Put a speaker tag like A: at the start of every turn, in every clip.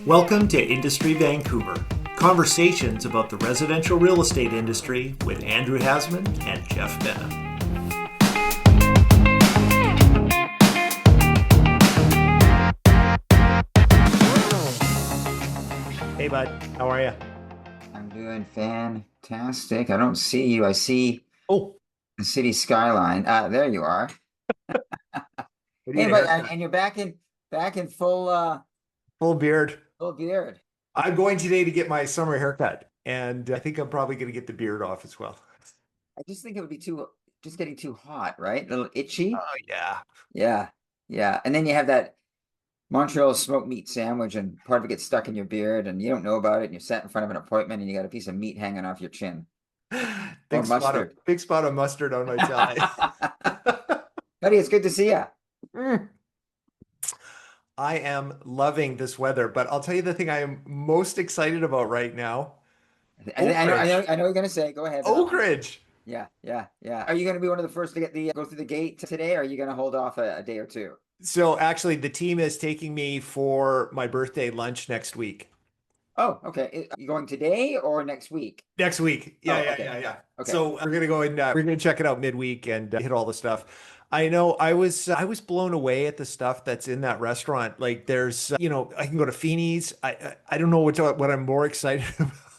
A: Welcome to Industry Vancouver, conversations about the residential real estate industry with Andrew Hasman and Jeff Bennett. Hey bud, how are you?
B: I'm doing fantastic. I don't see you. I see
A: Oh,
B: the city skyline. There you are.
A: what are you
B: Hey,
A: gonna
B: but
A: haircut?
B: and you're back in
A: Full beard.
B: full beard.
A: I'm going today to get my summer haircut, and I think I'm probably going to get the beard off as well.
B: I just think it would be just getting too hot, right? A little itchy.
A: Oh yeah.
B: Yeah, yeah. And then you have that Montreal smoked meat sandwich, and part of it gets stuck in your beard, and you don't know about it. And you're sat in front of an appointment, and you got a piece of meat hanging off your chin or mustard.
A: Big spot of mustard on my tie.
B: Buddy, it's good to see you.
A: Mm. I am loving this weather, but I'll tell you the thing I am most excited about right now.
B: I know you're gonna say. Go ahead.
A: Oakridge.
B: Yeah, yeah, yeah. Are you going to be one of the first to get the go through the gate today, or are you going to hold off a day or two?
A: So actually, the team is taking me for my birthday lunch next week.
B: Oh, okay. You going today or next week?
A: Next week. Yeah,
B: Oh,
A: yeah,
B: okay.
A: yeah, yeah.
B: Okay.
A: So we're gonna go and we're gonna check it out midweek and hit all the stuff. I know I was blown away at the stuff that's in that restaurant. Like there's I can go to Feeney's. I don't know what I'm more excited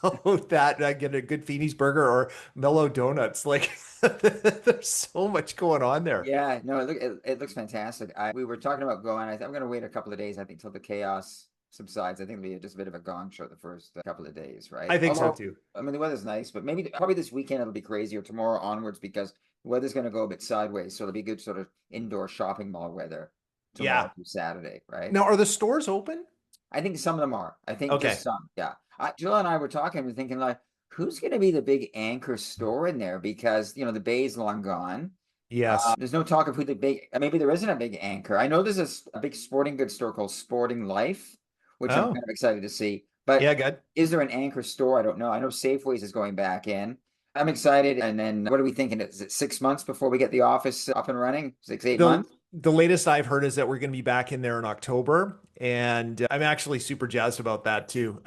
A: about that. I get a good Feeney's burger or Mellow Donuts. Like there's so much going on there.
B: Yeah, no, it looks fantastic. We were talking about going. I'm going to wait a couple of days. I think till the chaos subsides. I think it'll be just a bit of a gong show the first couple of days, right?
A: I think so
B: Although,
A: too.
B: I mean, the weather's nice, but probably this weekend it'll be crazy or tomorrow onwards because the weather's going to go a bit sideways. So it'll be good sort of indoor shopping mall weather tomorrow
A: Yeah.
B: through Saturday, right?
A: Now, are the stores open?
B: I think some of them are. I think
A: Okay.
B: just some. Yeah. Jill and I were talking. We're thinking like, who's going to be the big anchor store in there? Because the bay's long gone.
A: Yes.
B: There's no talk of who the big. Maybe there isn't a big anchor. I know there's a big sporting goods store called Sporting Life, which I'm
A: Oh,
B: kind of excited to see. But
A: yeah, good.
B: is there an anchor store? I don't know. I know Safeways is going back in. I'm excited. And then what are we thinking? Is it 6 months before we get the office up and running? 8 months?
A: The latest I've heard is that we're going to be back in there in October, and I'm actually super jazzed about that too.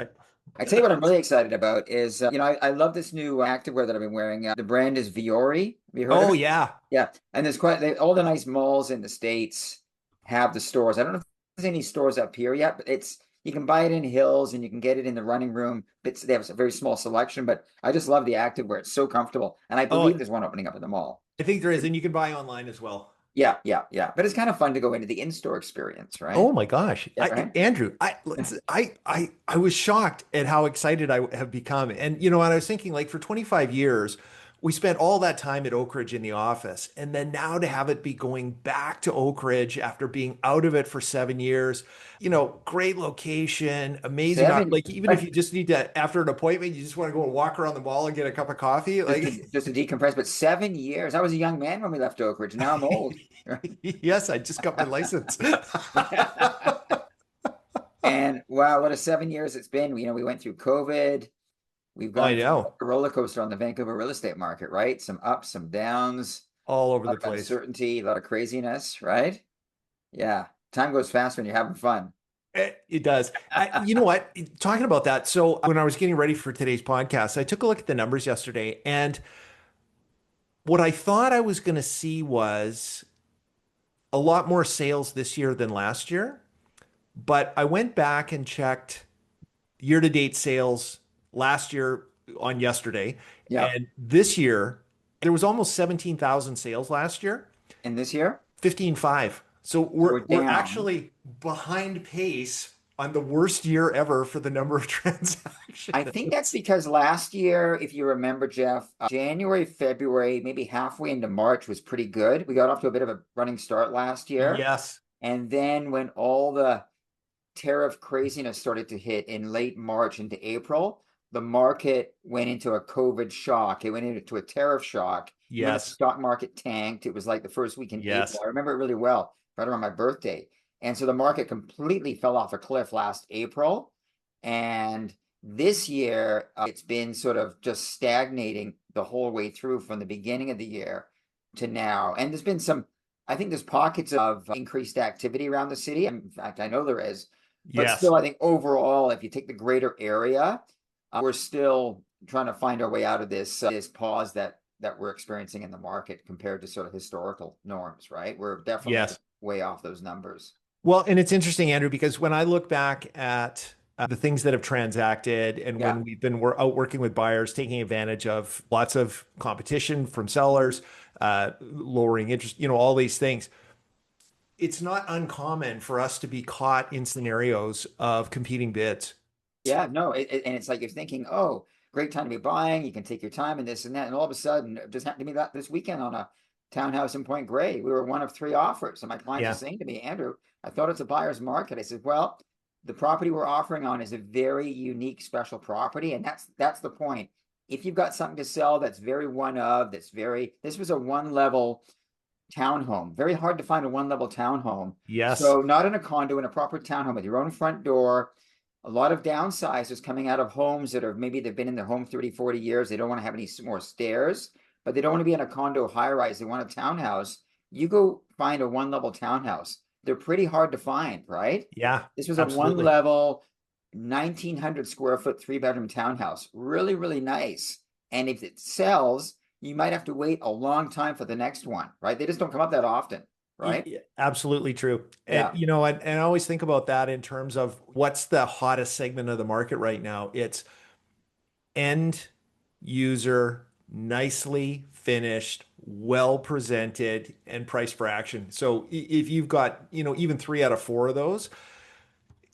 B: I tell you what I'm really excited about is, I love this new activewear that I've been wearing. The brand is Viore. Have you heard of
A: Oh
B: it?
A: yeah.
B: Yeah. And there's all the nice malls in the States have the stores. I don't know if there's any stores up here yet, but you can buy it in Hills and you can get it in the running room. They have a very small selection, but I just love the activewear. It's so comfortable. And I
A: Oh,
B: believe there's one opening up at the mall.
A: I think there is, and you can buy online as well.
B: Yeah, yeah, yeah. But it's kind of fun to go into the in-store experience, right?
A: Oh my gosh.
B: Yeah, right.
A: Andrew, I was shocked at how excited I have become. And and I was thinking like for 25 years, we spent all that time at Oakridge in the office. And then now to have it be going back to Oakridge after being out of it for 7 years, great location, amazing.
B: Seven,
A: Like even if you just need to, after an appointment, you just want to go and walk around the mall and get a cup of coffee.
B: just to decompress. But 7 years. I was a young man when we left Oakridge. Now I'm old.
A: Yes, I just got my license.
B: And wow, what a 7 years it's been. We went through COVID. We've
A: I
B: gone through
A: know.
B: a roller coaster on the Vancouver real estate market, right? Some ups, some downs,
A: All
B: a
A: over
B: lot
A: the
B: of
A: place.
B: uncertainty, a lot of craziness, right? Yeah. Time goes fast when you're having fun.
A: It does. You know what? Talking about that. So when I was getting ready for today's podcast, I took a look at the numbers yesterday, and what I thought I was going to see was a lot more sales this year than last year. But I went back and checked year-to-date sales last year on yesterday,
B: Yeah.
A: and this year there was almost 17,000 sales last year.
B: And this year,
A: 15.5. So
B: we're
A: we're
B: down.
A: actually behind pace on the worst year ever for the number of transactions.
B: I think that's because last year, if you remember, Jeff, January, February, maybe halfway into March was pretty good. We got off to a bit of a running start last year.
A: Yes.
B: And then when all the tariff craziness started to hit in late March into April, the market went into a COVID shock. It went into a tariff shock. The
A: Yes.
B: stock market tanked. It was like the first week in
A: Yes.
B: April. I remember it really well, right around my birthday. And so the market completely fell off a cliff last April. And this year, it's been sort of just stagnating the whole way through from the beginning of the year to now. And there's been some I think there's pockets of increased activity around the city. In fact, I know there is. But
A: Yes.
B: still, I think overall, if you take the greater area, we're still trying to find our way out of this pause that we're experiencing in the market compared to sort of historical norms, right? We're definitely
A: Yes.
B: way off those numbers.
A: Well, and it's interesting, Andrew, because when I look back at the things that have transacted and
B: Yeah.
A: when we're out working with buyers, taking advantage of lots of competition from sellers, lowering interest, all these things, it's not uncommon for us to be caught in scenarios of competing bids.
B: Yeah, no, and it's like you're thinking, oh, great time to be buying. You can take your time and this and that, and all of a sudden, it just happened to me that this weekend on a townhouse in Point Grey. We were one of three offers, and my clients are
A: Yeah.
B: saying to me, Andrew, I thought it's a buyer's market. I said, well, the property we're offering on is a very unique, special property, and that's the point. If you've got something to sell that's very one of, this was a one level townhome. Very hard to find a one level townhome.
A: Yes.
B: So not in a condo, in a proper townhome with your own front door. A lot of downsizers coming out of homes that are maybe they've been in their home 30, 40 years. They don't want to have any more stairs, but they don't want to be in a condo high rise. They want a townhouse. You go find a one level townhouse. They're pretty hard to find, right?
A: Yeah,
B: This was a one
A: absolutely.
B: level, 1,900 square foot, 3 bedroom townhouse. Really, really nice. And if it sells, you might have to wait a long time for the next one, right? They just don't come up that often, right?
A: Absolutely true. And
B: Yeah.
A: and I always think about that in terms of what's the hottest segment of the market right now. It's end user, nicely finished, well presented, and priced for action. So if you've got, even three out of four of those,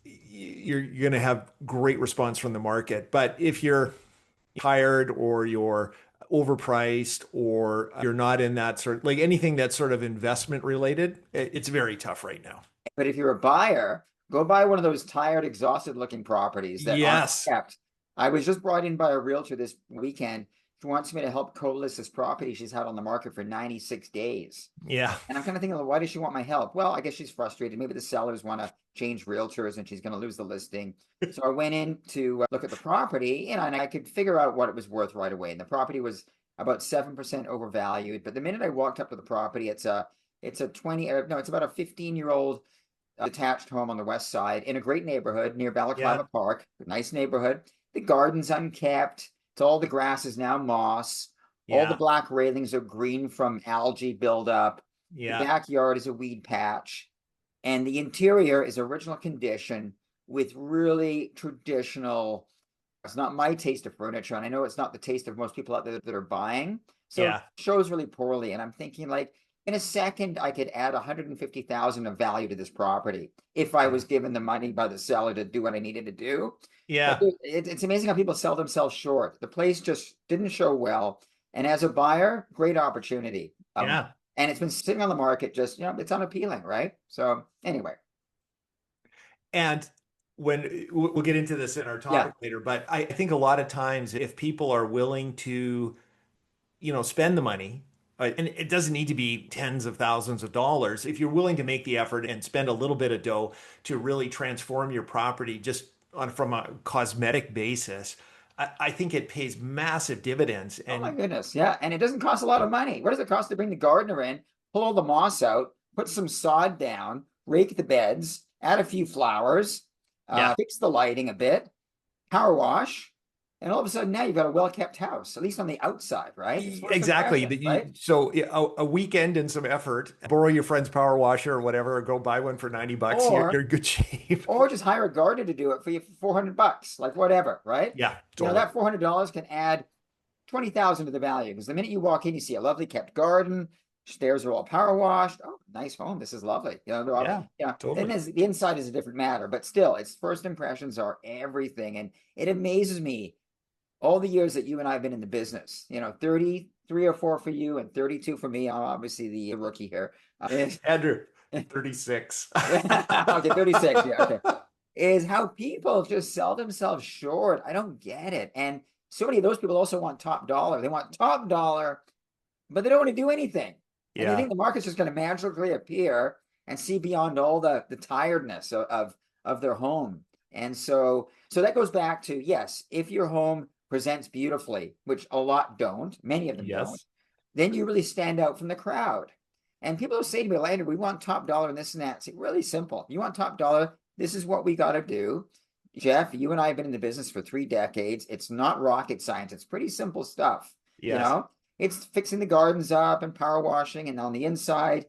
A: you're going to have great response from the market. But if you're tired or you're overpriced or you're not in that sort like anything that's sort of investment related, it's very tough right now.
B: But if you're a buyer, go buy one of those tired, exhausted looking properties that aren't
A: Yes.
B: kept. I was just brought in by a realtor this weekend. She wants me to help co-list this property she's had on the market for 96 days.
A: Yeah.
B: And I'm kind of thinking, well, why does she want my help? Well, I guess she's frustrated. Maybe the sellers want to change realtors and she's going to lose the listing. So I went in to look at the property, and I could figure out what it was worth right away. And the property was about 7% overvalued. But the minute I walked up to the property, it's a 20, no, it's about a 15-year-old detached home on the west side in a great neighborhood near
A: Yeah.
B: Balaclava Park. Nice neighborhood. The garden's unkept. It's all the grass is now moss. All the
A: Yeah.
B: black railings are green from algae buildup. The
A: Yeah.
B: backyard is a weed patch. And the interior is original condition with really traditional. It's not my taste of furniture, and I know it's not the taste of most people out there that are buying. So it
A: Yeah.
B: shows really poorly. And I'm thinking, like, in a second, I could add 150,000 of value to this property if I
A: Yeah.
B: was given the money by the seller to do what I needed to do. But
A: Yeah.
B: it's amazing how people sell themselves short. The place just didn't show well. And as a buyer, great opportunity.
A: Yeah.
B: And it's been sitting on the market, just, it's unappealing, right? So anyway,
A: And when we'll get into this in our
B: yeah.
A: topic later, but I think a lot of times if people are willing to, spend the money, and it doesn't need to be tens of thousands of dollars. If you're willing to make the effort and spend a little bit of dough to really transform your property just from a cosmetic basis, I think it pays massive dividends.
B: Oh my
A: And
B: goodness. Yeah. And it doesn't cost a lot of money. What does it cost to bring the gardener in, pull all the moss out, put some sod down, rake the beds, add a few flowers,
A: yeah,
B: fix the lighting a bit, power wash, and all of a sudden now you've got a well-kept house, at least on the outside, right? It's first
A: exactly.
B: impressions, right?
A: So a weekend and some effort, borrow your friend's power washer or whatever, or go buy one for 90 bucks. You're
B: Or
A: in good shape.
B: or just hire a gardener to do it for you for 400 bucks, like whatever, right?
A: Yeah, totally.
B: That $400 can add 20,000 to the value, because the minute you walk in, you see a lovely kept garden. Stairs are all power washed. Oh, nice home. This is lovely.
A: Yeah,
B: Then
A: totally.
B: the inside is a different matter, but still, its first impressions are everything. And it amazes me all the years that you and I have been in the business. 33 or 4 for you and 32 for me. I'm obviously the rookie here.
A: Andrew, 36.
B: Okay, 36. Yeah, okay. Is how people just sell themselves short. I don't get it. And so many of those people also want top dollar. They want top dollar, but they don't want to do anything. And they
A: Yeah.
B: think the market's just going to magically appear and see beyond all the tiredness of their home. And so that goes back to, yes, if your home presents beautifully, which a lot don't, many of them don't,
A: Yes.
B: then you really stand out from the crowd. And people will say to me later, we want top dollar and this and that. It's really simple. You want top dollar? This is what we got to do. Jeff, you and I have been in the business for 3 decades. It's not rocket science. It's pretty simple stuff. You
A: Yes.
B: know, it's fixing the gardens up and power washing, and on the inside,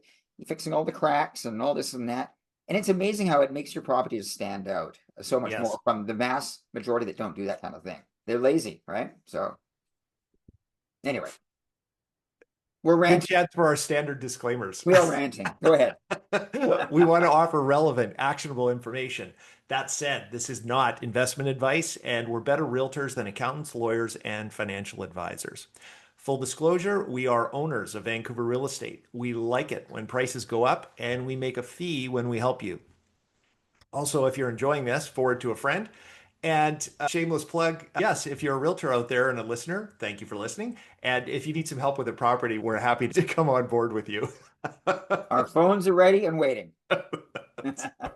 B: fixing all the cracks and all this and that. And it's amazing how it makes your properties stand out so much
A: Yes.
B: more from the mass majority that don't do that kind of thing. They're lazy, right? So anyway, we're
A: Good
B: ranting.
A: chance for our standard disclaimers.
B: We are ranting. Go ahead.
A: We want to offer relevant, actionable information. That said, this is not investment advice, and we're better realtors than accountants, lawyers, and financial advisors. Full disclosure, we are owners of Vancouver real estate. We like it when prices go up, and we make a fee when we help you. Also, if you're enjoying this, forward to a friend. And shameless plug, yes, if you're a realtor out there and a listener, thank you for listening. And if you need some help with a property, we're happy to come on board with you.
B: Our phones are ready and waiting.
A: That's right.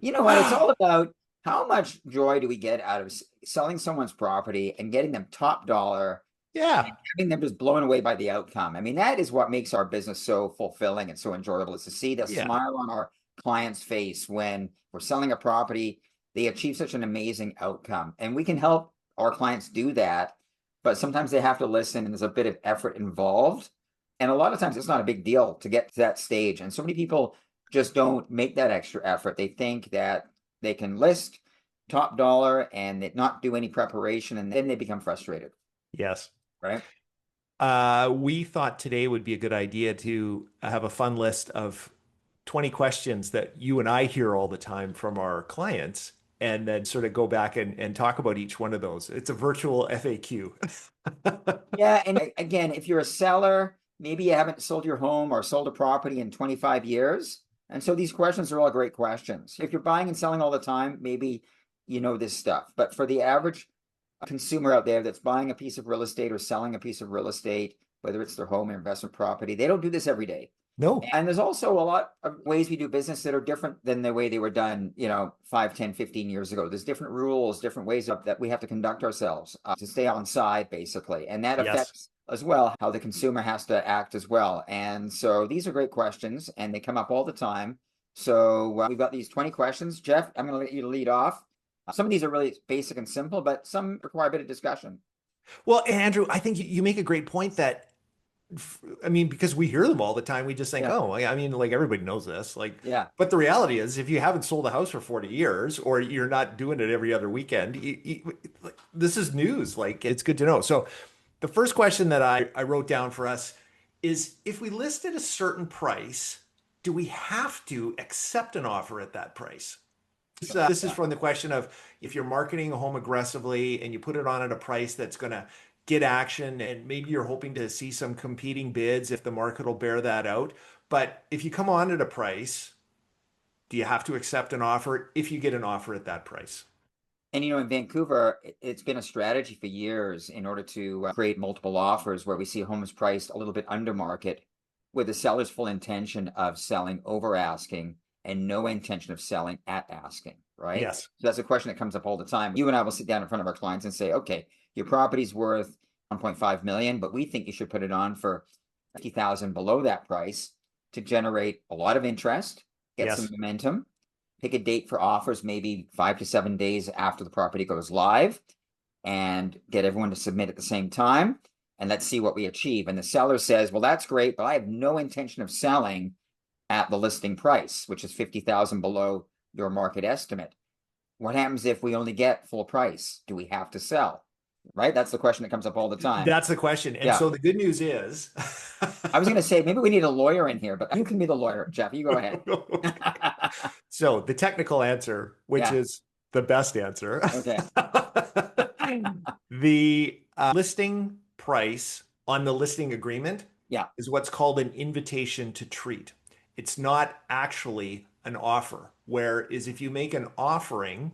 B: You know what? It's all about how much joy do we get out of selling someone's property and getting them top dollar
A: Yeah.
B: and having them just blown away by the outcome. I mean, that is what makes our business so fulfilling and so enjoyable, is to see the
A: Yeah.
B: smile on our client's face when we're selling a property. They achieve such an amazing outcome, and we can help our clients do that. But sometimes they have to listen, and there's a bit of effort involved. And a lot of times it's not a big deal to get to that stage. And so many people just don't make that extra effort. They think that they can list top dollar and not do any preparation, and then they become frustrated,
A: Yes.
B: right?
A: We thought today would be a good idea to have a fun list of 20 questions that you and I hear all the time from our clients, and then sort of go back and talk about each one of those. It's a virtual FAQ.
B: Yeah, and again, if you're a seller, maybe you haven't sold your home or sold a property in 25 years. And so these questions are all great questions. If you're buying and selling all the time, maybe you know this stuff. But for the average consumer out there that's buying a piece of real estate or selling a piece of real estate, whether it's their home or investment property, they don't do this every day.
A: No.
B: And there's also a lot of ways we do business that are different than the way they were done, 5, 10, 15 years ago. There's different rules, different ways that we have to conduct ourselves to stay on side, basically. And that
A: Yes.
B: affects as well how the consumer has to act as well. And so these are great questions, and they come up all the time. So we've got these 20 questions. Jeff, I'm going to let you lead off. Some of these are really basic and simple, but some require a bit of discussion.
A: Well, Andrew, I think you make a great point that I mean, because we hear them all the time, we just think,
B: Yeah.
A: oh, I mean, like everybody knows this. Like,
B: Yeah.
A: but the reality is, if you haven't sold a house for 40 years or you're not doing it every other weekend, this is news. Like, it's good to know. So, the first question that I wrote down for us is if we list at a certain price, do we have to accept an offer at that price? This is from the question of if you're marketing a home aggressively and you put it on at a price that's going to get action, and maybe you're hoping to see some competing bids if the market will bear that out. But if you come on at a price, do you have to accept an offer if you get an offer at that price?
B: And in Vancouver, it's been a strategy for years in order to create multiple offers where we see homes priced a little bit under market with the seller's full intention of selling over asking and no intention of selling at asking, right?
A: Yes.
B: So that's a question that comes up all the time. You and I will sit down in front of our clients and say, okay, your property's worth 1.5 million, but we think you should put it on for 50,000 below that price to generate a lot of interest, get some
A: Yes.
B: momentum, pick a date for offers, maybe 5 to 7 days after the property goes live, and get everyone to submit at the same time. And let's see what we achieve. And the seller says, well, that's great, but I have no intention of selling at the listing price, which is 50,000 below your market estimate. What happens if we only get full price? Do we have to sell? Right? That's the question that comes up all the time.
A: That's the question. And
B: Yeah.
A: so the good news is,
B: I was going to say, maybe we need a lawyer in here, but you can be the lawyer, Jeff. You go ahead.
A: so the technical answer, which
B: Yeah.
A: is the best answer,
B: Okay.
A: the listing price on the listing agreement
B: Yeah.
A: is what's called an invitation to treat. It's not actually an offer. Whereas if you make an offering,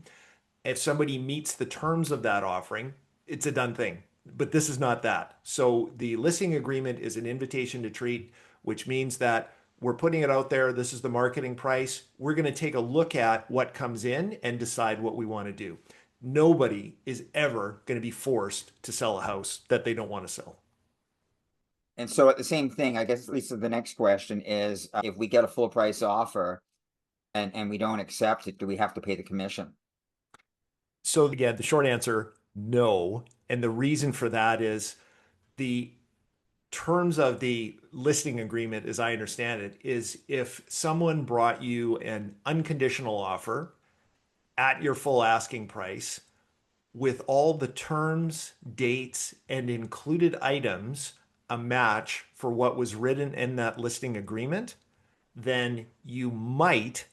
A: if somebody meets the terms of that offering, it's a done thing. But this is not that. So the listing agreement is an invitation to treat, which means that we're putting it out there. This is the marketing price. We're going to take a look at what comes in and decide what we want to do. Nobody is ever going to be forced to sell a house that they don't want to sell.
B: And so at the same thing, I guess, Lisa, the next question is, if we get a full price offer and we don't accept it, do we have to pay the commission?
A: So again, the short answer, no. And the reason for that is the terms of the listing agreement, as I understand it, is if someone brought you an unconditional offer at your full asking price with all the terms, dates, and included items a match for what was written in that listing agreement, then you might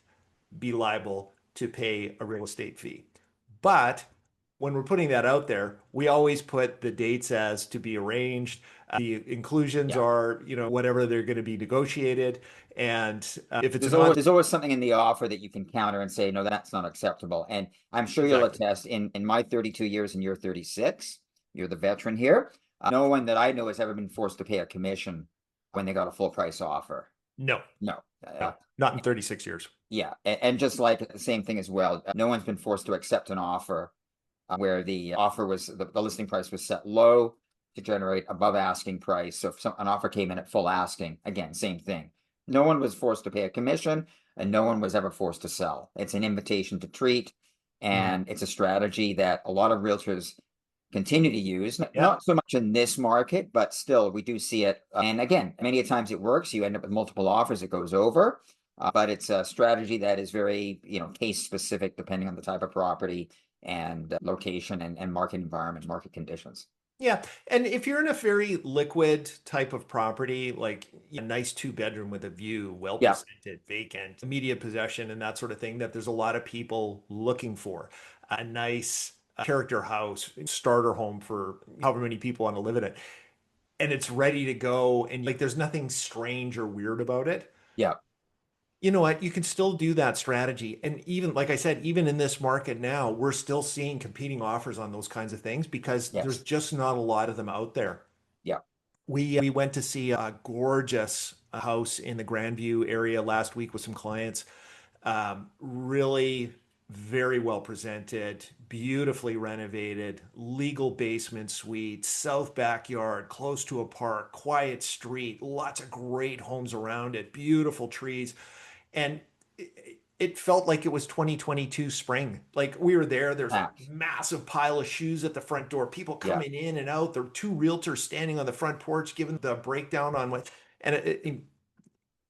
A: be liable to pay a real estate fee. But when we're putting that out there, we always put the dates as to be arranged. The inclusions
B: Yeah.
A: are, whatever they're going to be negotiated. And if it's not,
B: There's always something in the offer that you can counter and say, no, that's not acceptable. And I'm sure you'll
A: exactly,
B: attest, in my 32 years and you're 36, you're the veteran here. No one that I know has ever been forced to pay a commission when they got a full price offer.
A: no,
B: No.
A: no, not in 36 years.
B: Yeah. And just like the same thing as well, no one's been forced to accept an offer where the offer was, the listing price was set low to generate above asking price. So if an offer came in at full asking, again, same thing. No one was forced to pay a commission, and no one was ever forced to sell. It's an invitation to treat, and it's a strategy that a lot of realtors continue to use.
A: Yeah.
B: Not so much in this market, but still we do see it. And again, many times it works. You end up with multiple offers, it goes over. But it's a strategy that is very, case specific, depending on the type of property and location and market environment, market conditions.
A: Yeah. And if you're in a very liquid type of property, like a nice 2 bedroom with a view, well
B: Yeah.
A: presented, vacant, immediate possession, and that sort of thing, that there's a lot of people looking for a nice character house, starter home for however many people want to live in it. And it's ready to go. And like there's nothing strange or weird about it.
B: Yeah.
A: You know what? You can still do that strategy. And even, like I said, even in this market now, we're still seeing competing offers on those kinds of things because there's
B: Yes.
A: just not a lot of them out there.
B: Yeah.
A: We went to see a gorgeous house in the Grandview area last week with some clients. Really very well presented, beautifully renovated, legal basement suite, south backyard, close to a park, quiet street, lots of great homes around it, beautiful trees. And it felt like it was 2022 spring. Like we were there, there's a
B: Fact.
A: massive pile of shoes at the front door, people
B: Yeah.
A: coming in and out. There are 2 realtors standing on the front porch giving the breakdown on what, and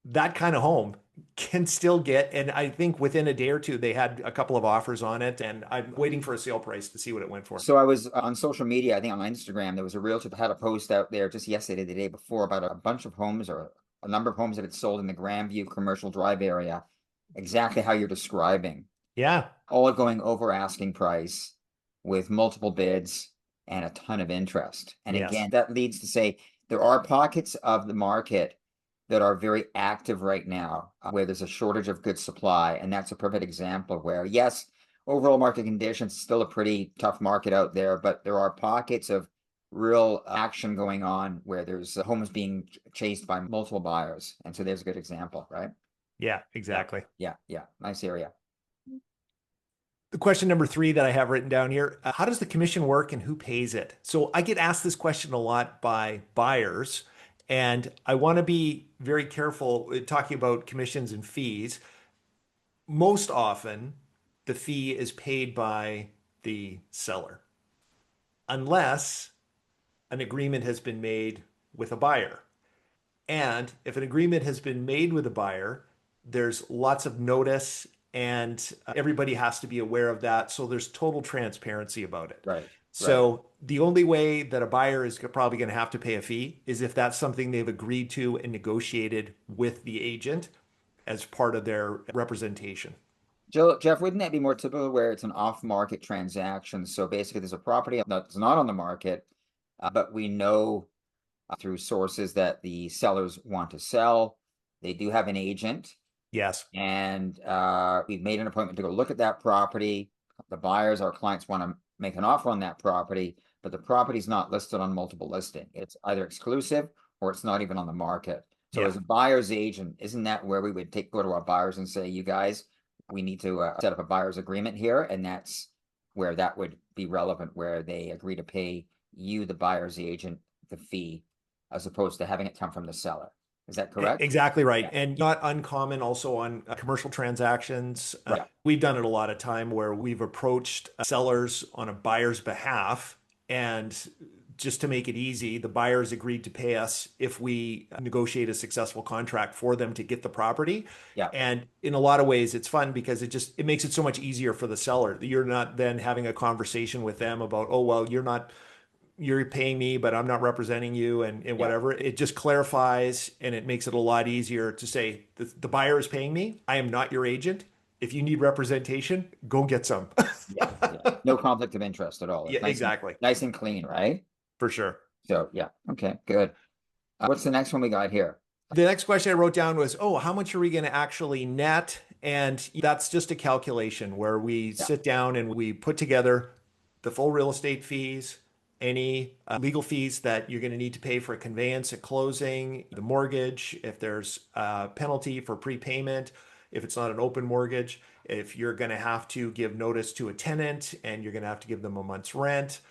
A: that kind of home can still get. And I think within a day or two, they had a couple of offers on it, and I'm waiting for a sale price to see what it went for.
B: So I was on social media, I think on Instagram, there was a realtor that had a post out there just yesterday, the day before, about a bunch of homes or a number of homes that had sold in the Grandview Commercial Drive area, exactly how you're describing,
A: Yeah.
B: all going over asking price with multiple bids and a ton of interest. And
A: Yes.
B: again, that leads to say there are pockets of the market that are very active right now, where there's a shortage of good supply. And that's a perfect example where, yes, overall market conditions, still a pretty tough market out there, but there are pockets of real action going on where there's homes being chased by multiple buyers. And so there's a good example, right?
A: Yeah, exactly.
B: Yeah. Nice area.
A: The question number 3 that I have written down here, how does the commission work and who pays it? So I get asked this question a lot by buyers, and I want to be very careful talking about commissions and fees. Most often, the fee is paid by the seller, unless an agreement has been made with a buyer. And if an agreement has been made with a buyer, there's lots of notice and everybody has to be aware of that. So there's total transparency about it.
B: Right.
A: So the only way that a buyer is probably going to have to pay a fee is if that's something they've agreed to and negotiated with the agent as part of their representation.
B: Jeff, wouldn't that be more typical where it's an off-market transaction? So basically, there's a property that's not on the market, but we know through sources that the sellers want to sell. They do have an agent,
A: Yes.
B: and we've made an appointment to go look at that property. The buyers, our clients, want to make an offer on that property, but the property's not listed on multiple listing. It's either exclusive or it's not even on the market. So
A: Yeah.
B: as a buyer's agent, isn't that where we would go to our buyers and say, you guys, we need to set up a buyer's agreement here? And that's where that would be relevant, where they agree to pay you, the buyer's agent, the fee as opposed to having it come from the seller. Is that correct?
A: Exactly right.
B: Yeah.
A: And not uncommon also on commercial transactions.
B: Right.
A: We've done it a lot of time where we've approached sellers on a buyer's behalf. And just to make it easy, the buyers agreed to pay us if we negotiate a successful contract for them to get the property.
B: Yeah.
A: And in a lot of ways, it's fun because it makes it so much easier for the seller. You're not then having a conversation with them about, oh, well, you're paying me, but I'm not representing you and
B: Yeah.
A: whatever. It just clarifies and it makes it a lot easier to say the buyer is paying me. I am not your agent. If you need representation, go get some.
B: Yeah. Yeah. No conflict of interest at all.
A: Yeah,
B: It's
A: exactly.
B: nice and clean, right?
A: For sure.
B: So yeah. Okay, good. What's the next one we got here?
A: The next question I wrote down was, oh, how much are we going to actually net? And that's just a calculation where we
B: Yeah.
A: sit down and we put together the full real estate fees, any legal fees that you're going to need to pay for a conveyance at closing, the mortgage, if there's a penalty for prepayment, if it's not an open mortgage, if you're going to have to give notice to a tenant and you're going to have to give them a month's rent,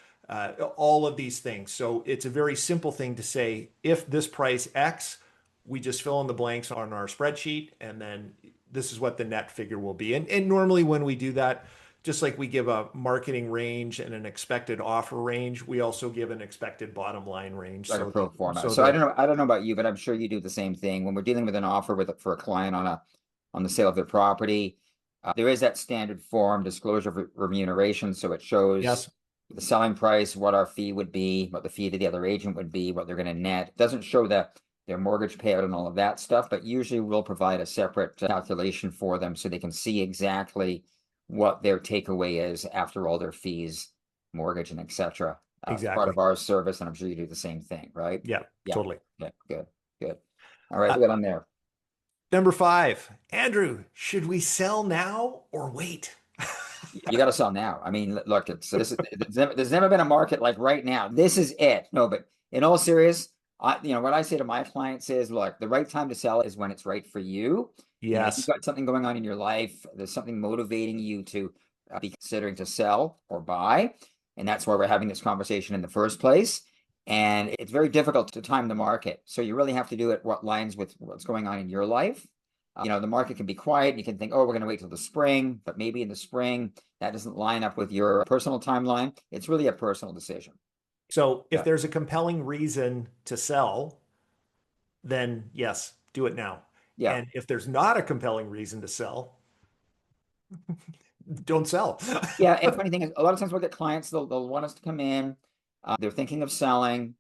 A: all of these things. So it's a very simple thing to say, if this price X, we just fill in the blanks on our spreadsheet, and then this is what the net figure will be. And normally when we do that, just like we give a marketing range and an expected offer range, we also give an expected bottom line range.
B: Like a
A: So,
B: pro forma.
A: so
B: So
A: the
B: I don't know about you, but I'm sure you do the same thing. When we're dealing with an offer for a client on the sale of their property, there is that standard form disclosure of remuneration. So it shows
A: yes,
B: the selling price, what our fee would be, what the fee to the other agent would be, what they're going to net. It doesn't show their mortgage payout and all of that stuff, but usually we'll provide a separate calculation for them so they can see exactly what their takeaway is after all their fees, mortgage, and etc. Part
A: exactly.
B: of our service, and I'm sure you do the same thing, right?
A: Yeah,
B: Yeah,
A: totally.
B: yeah, good, good. All right,
A: Uh,
B: we got on there.
A: Number five, Andrew, should we sell now or wait?
B: You got to sell now. I mean, look, there's never been a market like right now. This is it. No, but in all serious, what I say to my clients is, look, the right time to sell is when it's right for you. You've
A: Yes,
B: got something going on in your life. There's something motivating you to be considering to sell or buy, and that's why we're having this conversation in the first place. And it's very difficult to time the market, so you really have to do it what lines with what's going on in your life. The market can be quiet. You can think, oh, we're going to wait till the spring, but maybe in the spring that doesn't line up with your personal timeline. It's really a personal decision.
A: so if
B: Yeah.
A: there's a compelling reason to sell, then yes, do it now.
B: Yeah.
A: And if there's not a compelling reason to sell, don't sell.
B: Yeah. And funny thing is, a lot of times we'll get clients, they'll want us to come in. They're thinking of selling.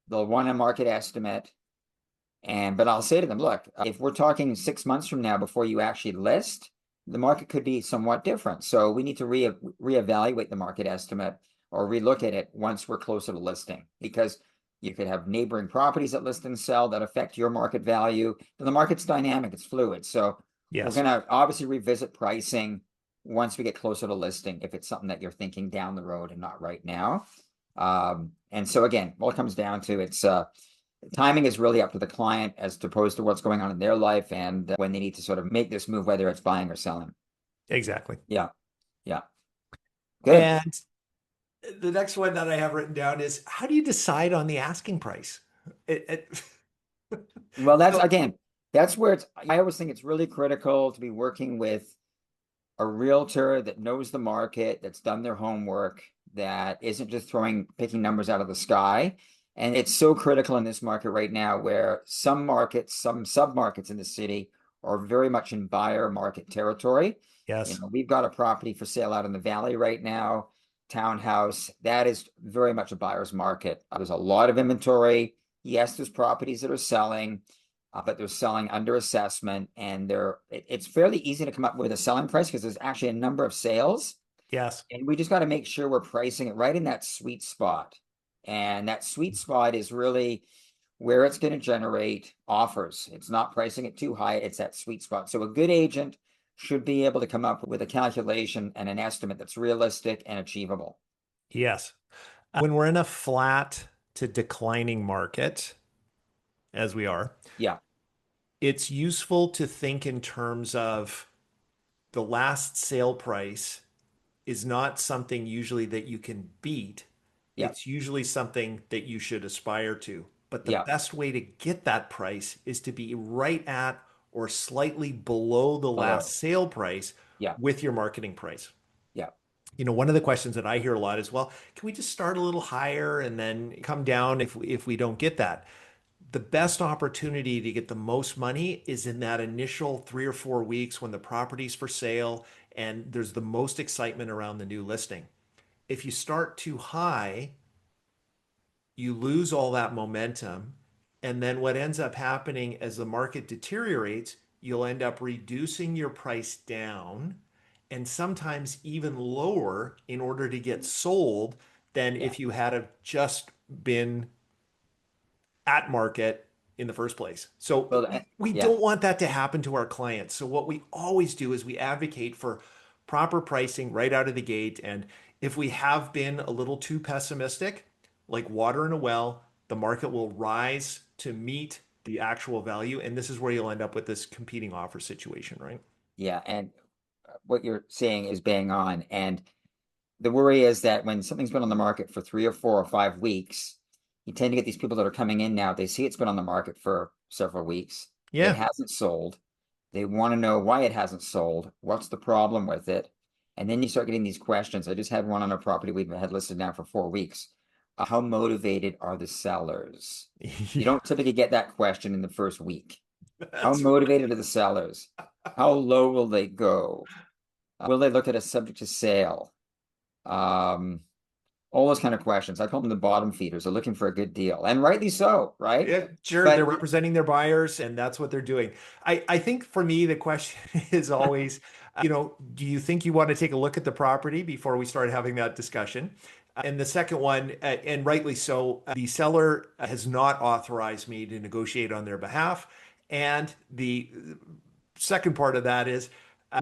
B: They'll want a market estimate. But I'll say to them, look, if we're talking 6 months from now before you actually list, the market could be somewhat different. So we need to reevaluate the market estimate or relook at it once we're closer to listing, because you could have neighboring properties that list and sell that affect your market value. The market's dynamic, it's fluid. So we're
A: Yes,
B: going to obviously revisit pricing once we get closer to listing, if it's something that you're thinking down the road and not right now. And so again, all it comes down to, it's timing is really up to the client as opposed to what's going on in their life and when they need to sort of make this move, whether it's buying or selling.
A: exactly.
B: Yeah. Yeah. Good.
A: And the next one that I have written down is, how do you decide on the asking price?
B: Well, that's
A: So,
B: again, that's where I always think it's really critical to be working with a realtor that knows the market, that's done their homework, that isn't just picking numbers out of the sky. And it's so critical in this market right now where some markets, some sub-markets in the city are very much in buyer market territory.
A: yes,
B: We've got a property for sale out in the valley right now, townhouse. That is very much a buyer's market. There's a lot of inventory. Yes, there's properties that are selling, but they're selling under assessment, and it's fairly easy to come up with a selling price because there's actually a number of sales,
A: yes,
B: and we just got to make sure we're pricing it right in that sweet spot. And that sweet spot is really where it's going to generate offers. It's not pricing it too high, it's that sweet spot. So a good agent should be able to come up with a calculation and an estimate that's realistic and achievable.
A: yes. When we're in a flat to declining market, as we are,
B: Yeah,
A: it's useful to think in terms of the last sale price is not something usually that you can beat.
B: yeah,
A: It's usually something that you should aspire to. But the
B: Yeah.
A: best way to get that price is to be right at or slightly below the last
B: Below.
A: sale price
B: Yeah.
A: with your marketing price.
B: Yeah.
A: One of the questions that I hear a lot is, well, can we just start a little higher and then come down if we don't get that? The best opportunity to get the most money is in that initial 3 or 4 weeks when the property's for sale and there's the most excitement around the new listing. If you start too high, you lose all that momentum. And then what ends up happening as the market deteriorates, you'll end up reducing your price down and sometimes even lower in order to get sold than
B: Yeah.
A: if you had have just been at market in the first place. So
B: Well,
A: we
B: yeah.
A: don't want that to happen to our clients. So what we always do is we advocate for proper pricing right out of the gate. And if we have been a little too pessimistic, like water in a well, the market will rise to meet the actual value. And this is where you'll end up with this competing offer situation, right?
B: Yeah. And what you're saying is bang on. And the worry is that when something's been on the market for 3 or 4 or 5 weeks, you tend to get these people that are coming in now. They see it's been on the market for several weeks. It
A: Yeah.
B: hasn't sold. They want to know why it hasn't sold. What's the problem with it? And then you start getting these questions. I just had one on a property we've had listed now for 4 weeks. How motivated are the sellers? You don't typically get that question in the first week. How
A: That's
B: motivated are the sellers? How low will they go? Will they look at a subject to sale? Um, all those kind of questions. I call them the bottom feeders. They're looking for a good deal, and rightly so, right?
A: Yeah, sure. They're
B: But
A: representing their buyers, and that's what they're doing. I think for me, the question is always, do you think you want to take a look at the property before we start having that discussion? And the second one, and rightly so, the seller has not authorized me to negotiate on their behalf. And the second part of that is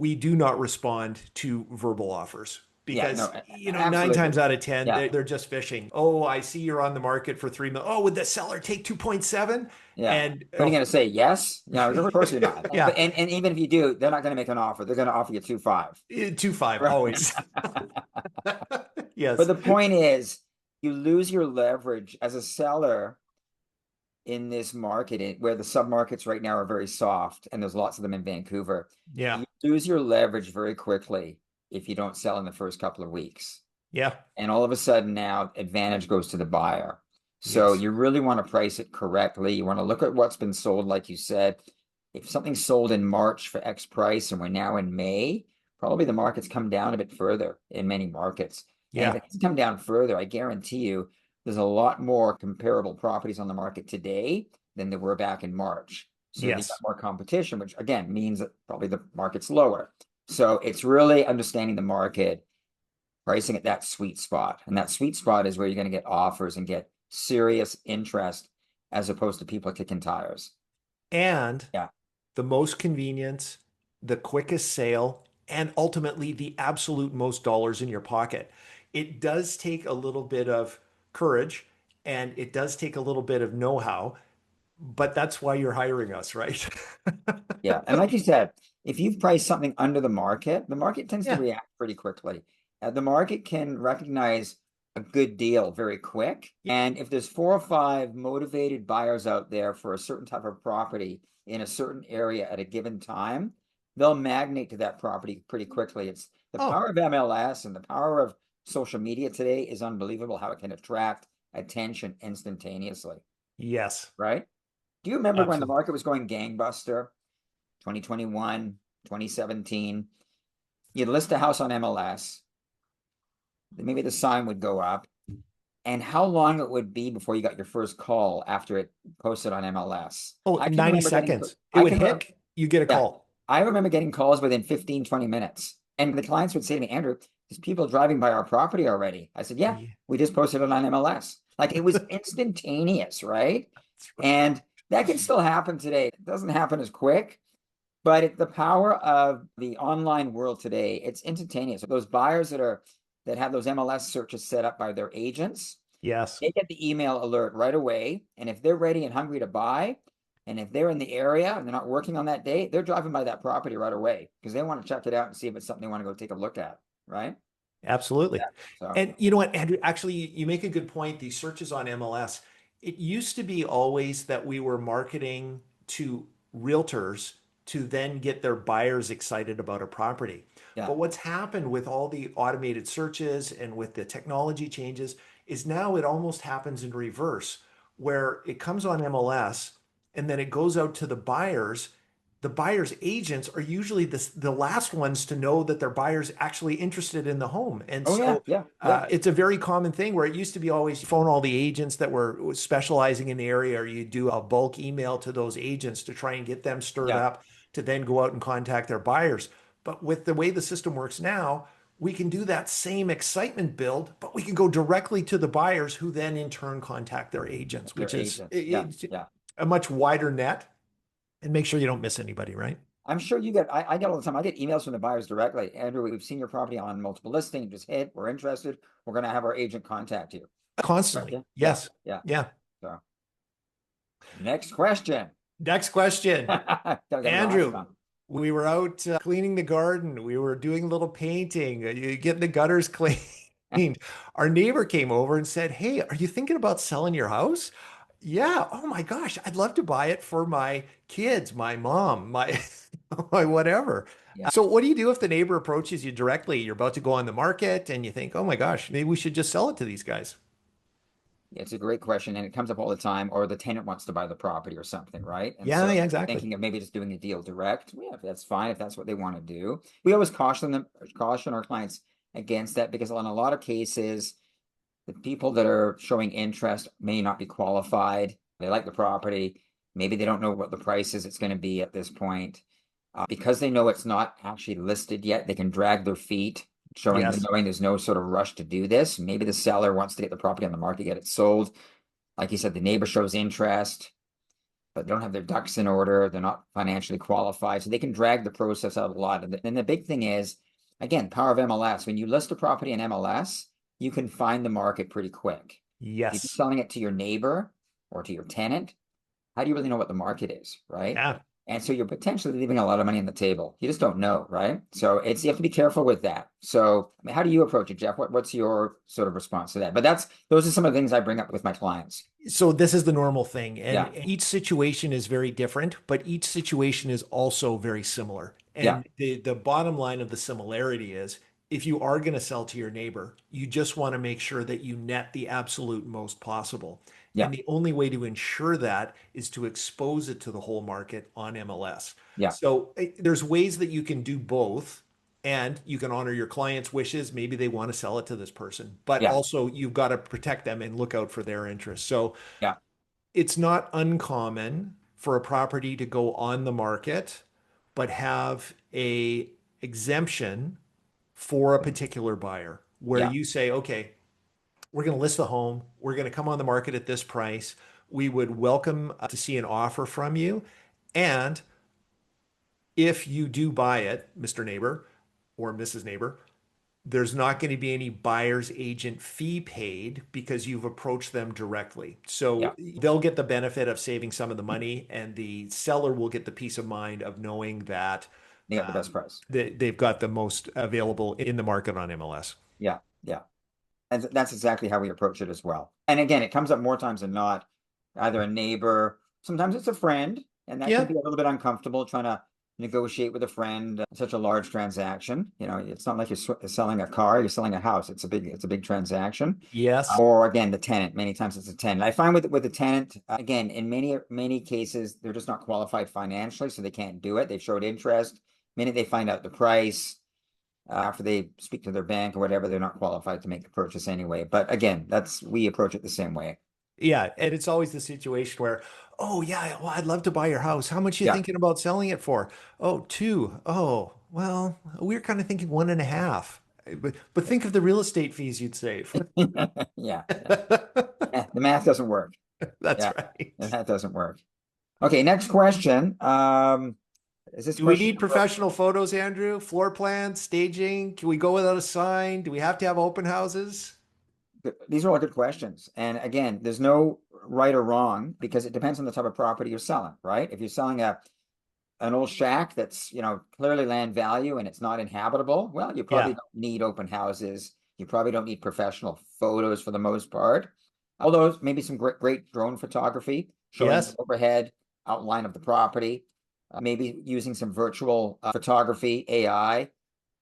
A: we do not respond to verbal offers
B: yeah,
A: because
B: no,
A: nine times
B: absolutely.
A: out of ten
B: Yeah,
A: they're just fishing. Oh, I see you're on the market for 3 million. Oh, would the seller take 2.7?
B: yeah.
A: And
B: What are you going to say? Yes? No, of course you're not.
A: yeah,
B: But and even if you do, they're not going to make an offer. They're going to offer you 2.5.
A: 2.5
B: Right.
A: always.
B: But
A: Yes.
B: the point is, you lose your leverage as a seller in this market where the submarkets right now are very soft, and there's lots of them in Vancouver.
A: Yeah.
B: You lose your leverage very quickly if you don't sell in the first couple of weeks.
A: Yeah.
B: And all of a sudden now advantage goes to the buyer. So
A: Yes.
B: you really want to price it correctly. You want to look at what's been sold, like you said. If something's sold in March for X price and we're now in May, probably the market's come down a bit further in many markets. And if
A: Yeah.
B: it has come down further, I guarantee you there's a lot more comparable properties on the market today than there were back in March. So you've got
A: Yes.
B: more competition, which again means that probably the market's lower. So it's really understanding the market, pricing at that sweet spot. And that sweet spot is where you're going to get offers and get serious interest as opposed to people kicking tires.
A: And
B: Yeah.
A: the most convenience, the quickest sale, and ultimately the absolute most dollars in your pocket. It does take a little bit of courage and it does take a little bit of know-how, but that's why you're hiring us, right?
B: Yeah. And like you said, if you've priced something under the market tends to
A: Yeah.
B: react pretty quickly. The market can recognize a good deal very quick. And if there's 4 or 5 motivated buyers out there for a certain type of property in a certain area at a given time, they'll magnate to that property pretty quickly. It's the
A: Oh,
B: power of MLS and the power of social media today is unbelievable how it can attract attention instantaneously,
A: yes,
B: right? Do you remember when the
A: absolutely.
B: market was going gangbuster? 2021, 2017, you'd list a house on MLS, maybe the sign would go up, and how long it would be before you got your first call after it posted on MLS.
A: Oh,
B: I can
A: 90
B: remember getting,
A: seconds. It
B: I
A: would
B: can remember,
A: hit, you get a
B: yeah,
A: call.
B: I remember getting calls within 15, 20 minutes. And the clients would say to me, Andrew, there's people driving by our property already. I said, yeah,
A: Yeah,
B: we just posted it on MLS. Like it was instantaneous, right?
A: that's right.
B: And that can still happen today. It doesn't happen as quick, but the power of the online world today, it's instantaneous. Those buyers that have those MLS searches set up by their agents,
A: Yes,
B: they get the email alert right away. And if they're ready and hungry to buy, and if they're in the area and they're not working on that day, they're driving by that property right away because they want to check it out and see if it's something they want to go take a look at, right?
A: absolutely.
B: Yeah. So
A: And you know what, Andrew, actually, you make a good point. These searches on MLS, It used to be always that we were marketing to realtors to then get their buyers excited about a property.
B: Yeah.
A: But what's happened with all the automated searches and with the technology changes is now it almost happens in reverse, where it comes on MLS and then it goes out to the buyers. The buyer's agents are usually the last ones to know that their buyer's actually interested in the home. And
B: Oh yeah,
A: so
B: yeah, yeah,
A: it's a very common thing where it used to be always phone all the agents that were specializing in the area, or you do a bulk email to those agents to try and get them stirred
B: yeah.
A: up to then go out and contact their buyers. But with the way the system works now, we can do that same excitement build, but we can go directly to the buyers who then in turn contact their agents,
B: Their
A: which is
B: agents. Yeah, yeah.
A: a much wider net and make sure you don't miss anybody, right?
B: I'm sure you get, I get all the time. I get emails from the buyers directly. Andrew, we've seen your property on multiple listings, just hit, we're interested. We're going to have our agent contact you. Right.
A: Constantly.
B: Yeah, yeah,
A: Yes.
B: yeah.
A: Yeah.
B: So next question.
A: Next question.
B: Gotta get a last
A: Andrew,
B: one.
A: we were out cleaning the garden. We were doing a little painting, getting the gutters cleaned. Our neighbor came over and said, "Hey, are you thinking about selling your house?" Yeah. Oh my gosh, I'd love to buy it for my kids, my mom, my my whatever.
B: Yeah.
A: So what do you do if the neighbor approaches you directly? You're about to go on the market and you think, "Oh my gosh, maybe we should just sell it to these guys."
B: It's a great question, and it comes up all the time. Or the tenant wants to buy the property or something, right? And
A: Yeah,
B: so
A: yeah, exactly.
B: thinking of maybe just doing a deal direct. Yeah, that's fine if that's what they want to do. We always caution our clients against that because in a lot of cases, the people that are showing interest may not be qualified. They like the property. Maybe they don't know what the price is it's going to be at this point. Because they know it's not actually listed yet, they can drag their feet,
A: Yes.
B: knowing there's no sort of rush to do this. Maybe the seller wants to get the property on the market, get it sold. Like you said, the neighbor shows interest, but they don't have their ducks in order. They're not financially qualified. So they can drag the process out a lot. And the big thing is, again, power of MLS. When you list a property in MLS, you can find the market pretty quick. If you're
A: Yes.
B: selling it to your neighbor or to your tenant, how do you really know what the market is, right?
A: Yeah.
B: And so you're potentially leaving a lot of money on the table. You just don't know, right? So you have to be careful with that. So I mean, how do you approach it, Jeff? What's your sort of response to that? But those are some of the things I bring up with my clients.
A: So this is the normal thing, and
B: Yeah,
A: each situation is very different, but each situation is also very similar.
B: yeah,
A: And the bottom line of the similarity is if you are going to sell to your neighbor, you just want to make sure that you net the absolute most possible.
B: yeah,
A: And the only way to ensure that is to expose it to the whole market on MLS.
B: yeah,
A: So there's ways that you can do both. And you can honor your client's wishes. Maybe they want to sell it to this person, but
B: yeah,
A: also you've got to protect them and look out for their interests. So
B: yeah,
A: it's not uncommon for a property to go on the market, but have a exemption for a particular buyer where
B: yeah,
A: you say, okay, we're going to list the home. We're going to come on the market at this price. We would welcome to see an offer from you. And if you do buy it, Mr. Neighbor or Mrs. Neighbor, there's not going to be any buyer's agent fee paid because you've approached them directly.
B: yeah.
A: So they'll get the benefit of saving some of the money, and the seller will get the peace of mind of knowing that
B: They got the best price.
A: they've got the most available in the market on MLS.
B: Yeah, yeah. And that's exactly how we approach it as well. And again, it comes up more times than not, either a neighbor, sometimes it's a friend, and that can
A: Yeah.
B: be a little bit uncomfortable trying to negotiate with a friend such a large transaction. You know, it's not like you're selling a car, you're selling a house. It's a big transaction.
A: Yes.
B: Or again, the tenant. Many times it's a tenant. I find with the tenant, again, in many cases, they're just not qualified financially, so they can't do it. They've showed interest. Minute they find out the price, after they speak to their bank or whatever, they're not qualified to make the purchase anyway. But again, we approach it the same way.
A: Yeah. And it's always the situation where, oh, yeah, well, I'd love to buy your house. How much are you
B: Yeah.
A: thinking about selling it for? Oh, two. Oh, well, we're kind of thinking one and a half. But think of the real estate fees you'd save.
B: Yeah. The math doesn't work.
A: That's
B: Yeah.
A: right.
B: The math doesn't work. Okay, next question. Is this
A: Do we
B: question?
A: need professional photos, Andrew? Floor plans, staging? Can we go without a sign? Do we have to have open houses?
B: These are all good questions. And again, there's no right or wrong because it depends on the type of property you're selling, right? If you're selling an old shack that's, clearly land value and it's not inhabitable, well, you probably
A: Yeah.
B: don't need open houses. You probably don't need professional photos for the most part. Although maybe some great drone photography showing the
A: Yes.
B: overhead outline of the property, maybe using some virtual photography, AI,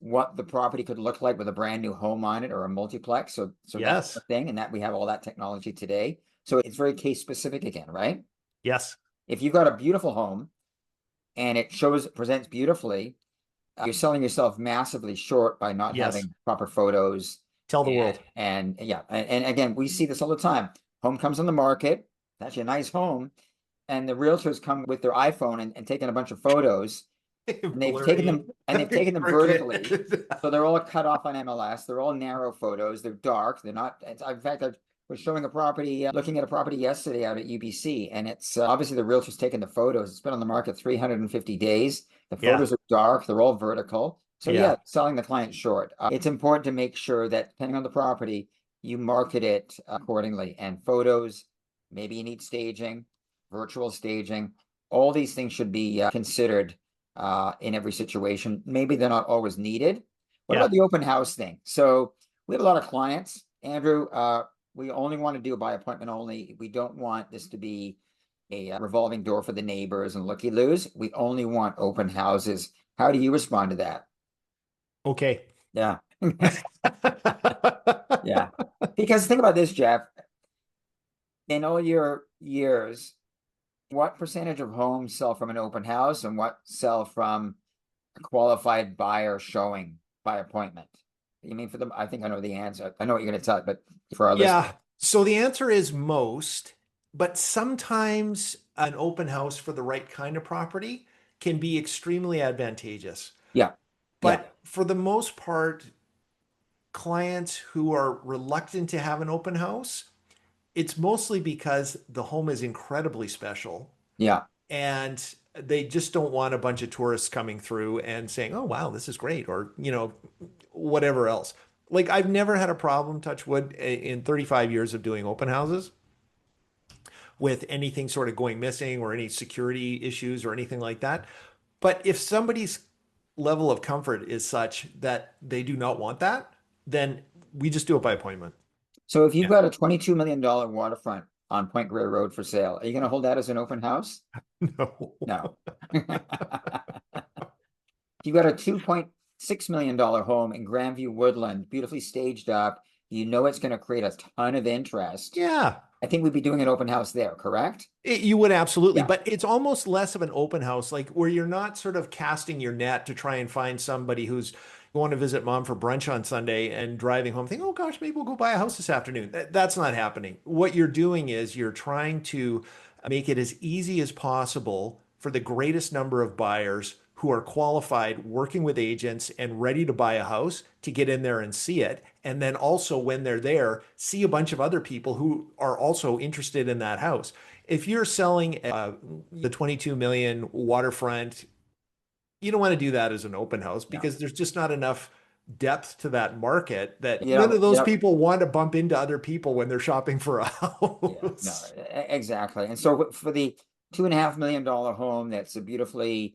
B: what the property could look like with a brand new home on it or a multiplex. So that's the
A: Yes.
B: thing, and that we have all that technology today. So it's very case specific again, right?
A: Yes.
B: If you've got a beautiful home and it presents beautifully, you're selling yourself massively short by not
A: Yes.
B: having proper photos.
A: Tell the world.
B: And yeah, and again, we see this all the time. Home comes on the market, it's actually a nice home, and the realtors come with their iPhone and taking a bunch of photos, and
A: Blurry.
B: they've taken them vertically,
A: Crooked.
B: so they're all cut off on MLS. They're all narrow photos. They're dark. They're not. In fact, I was showing a property, looking at a property yesterday out at UBC, and it's obviously the realtor's taken the photos. It's been on the market 350 days. The
A: Yeah.
B: photos are dark. They're all vertical. So
A: Yeah.
B: yeah, selling the client short. It's important to make sure that depending on the property, you market it accordingly. And photos, maybe you need staging, virtual staging. All these things should be considered in every situation. Maybe they're not always needed. What
A: Yeah.
B: about the open house thing? So we have a lot of clients, Andrew. We only want to do by appointment only. We don't want this to be a revolving door for the neighbors and looky-loos. We only want open houses. How do you respond to that?
A: Okay.
B: Yeah. Yeah. Because think about this, Jeff. In all your years, what percentage of homes sell from an open house and what sell from a qualified buyer showing by appointment? You mean for them? I think I know the answer. I know what you're going to tell, but for our listeners.
A: Yeah. So the answer is most, but sometimes an open house for the right kind of property can be extremely advantageous.
B: Yeah. Yeah.
A: But for the most part, clients who are reluctant to have an open house, it's mostly because the home is incredibly special
B: Yeah.
A: and they just don't want a bunch of tourists coming through and saying, "Oh, wow, this is great," or, whatever else. Like I've never had a problem, touch wood, in 35 years of doing open houses with anything sort of going missing or any security issues or anything like that. But if somebody's level of comfort is such that they do not want that, then we just do it by appointment.
B: So if you've
A: Yeah.
B: got a $22 million waterfront on Point Grey Road for sale, are you going to hold that as an open house?
A: No.
B: No. You got a $2.6 million home in Grandview Woodland, beautifully staged up. You know it's going to create a ton of interest.
A: Yeah.
B: I think we'd be doing an open house there, correct?
A: You would absolutely,
B: Yeah.
A: but it's almost less of an open house, like where you're not sort of casting your net to try and find somebody who's going to visit mom for brunch on Sunday and driving home thinking, oh gosh, maybe we'll go buy a house this afternoon. That's not happening. What you're doing is you're trying to make it as easy as possible for the greatest number of buyers who are qualified, working with agents and ready to buy a house to get in there and see it. And then also when they're there, see a bunch of other people who are also interested in that house. If you're selling the 22 million waterfront, you don't want to do that as an open house
B: No.
A: because there's just not enough depth to that market that
B: You
A: none
B: know,
A: of those people want to bump into other people when they're shopping for a
B: yeah, no,
A: house.
B: exactly. And so for the $2.5 million home, that's a beautifully,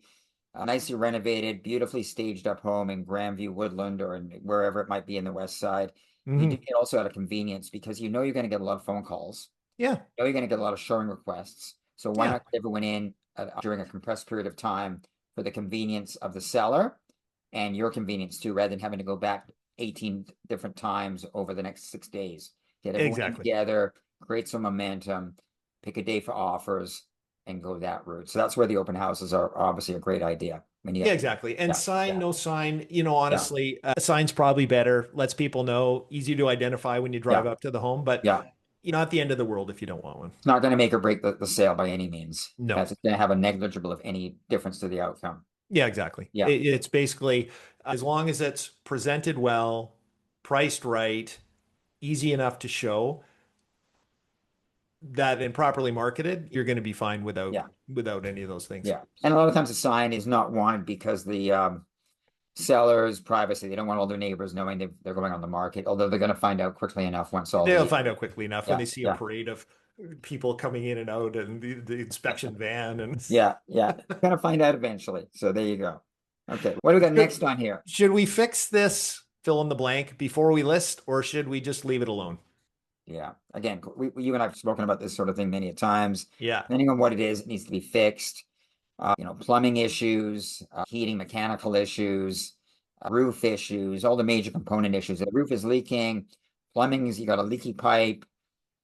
B: nicely renovated, beautifully staged up home in Grandview Woodland or wherever it might be in the west side, you do
A: Mhm.
B: it also out of convenience because you know you're going to get a lot of phone calls.
A: Yeah,
B: You know you're going to get a lot of showing requests. So why
A: yeah,
B: not get everyone in during a compressed period of time for the convenience of the seller and your convenience too, rather than having to go back 18 different times over the next 6 days. Get everyone in
A: exactly.
B: together, create some momentum, pick a day for offers, and go that route. So that's where the open houses are obviously a great idea. When you
A: Yeah, exactly. And
B: yeah,
A: sign,
B: yeah,
A: no sign,
B: yeah,
A: honestly, a sign's probably better. Lets people know, easy to identify when you drive
B: yeah,
A: up to the home, but
B: yeah.
A: not the end of the world if you don't want one.
B: It's not going to make or break the sale by any means.
A: No.
B: That's going to have a negligible, if any, difference to the outcome.
A: Yeah, exactly.
B: Yeah.
A: It's basically as long as it's presented well, priced right, easy enough to show that and properly marketed, you're going to be fine without
B: Yeah.
A: any of those things.
B: Yeah. And a lot of times the sign is not wanted because the seller's privacy, they don't want all their neighbors knowing they're going on the market, although they're going to find out quickly enough once all
A: They'll
B: the
A: find out quickly enough when
B: yeah,
A: they see a
B: yeah,
A: parade of people coming in and out and the inspection van and
B: yeah, yeah. Going to find out eventually. So there you go. Okay. What do we got next on here?
A: should we fix this fill in the blank before we list, or should we just leave it alone?
B: Yeah. Again, you and I have spoken about this sort of thing many a times.
A: Yeah.
B: Depending on what it is, it needs to be fixed. Plumbing issues, heating, mechanical issues, roof issues, all the major component issues. The roof is leaking, you got a leaky pipe,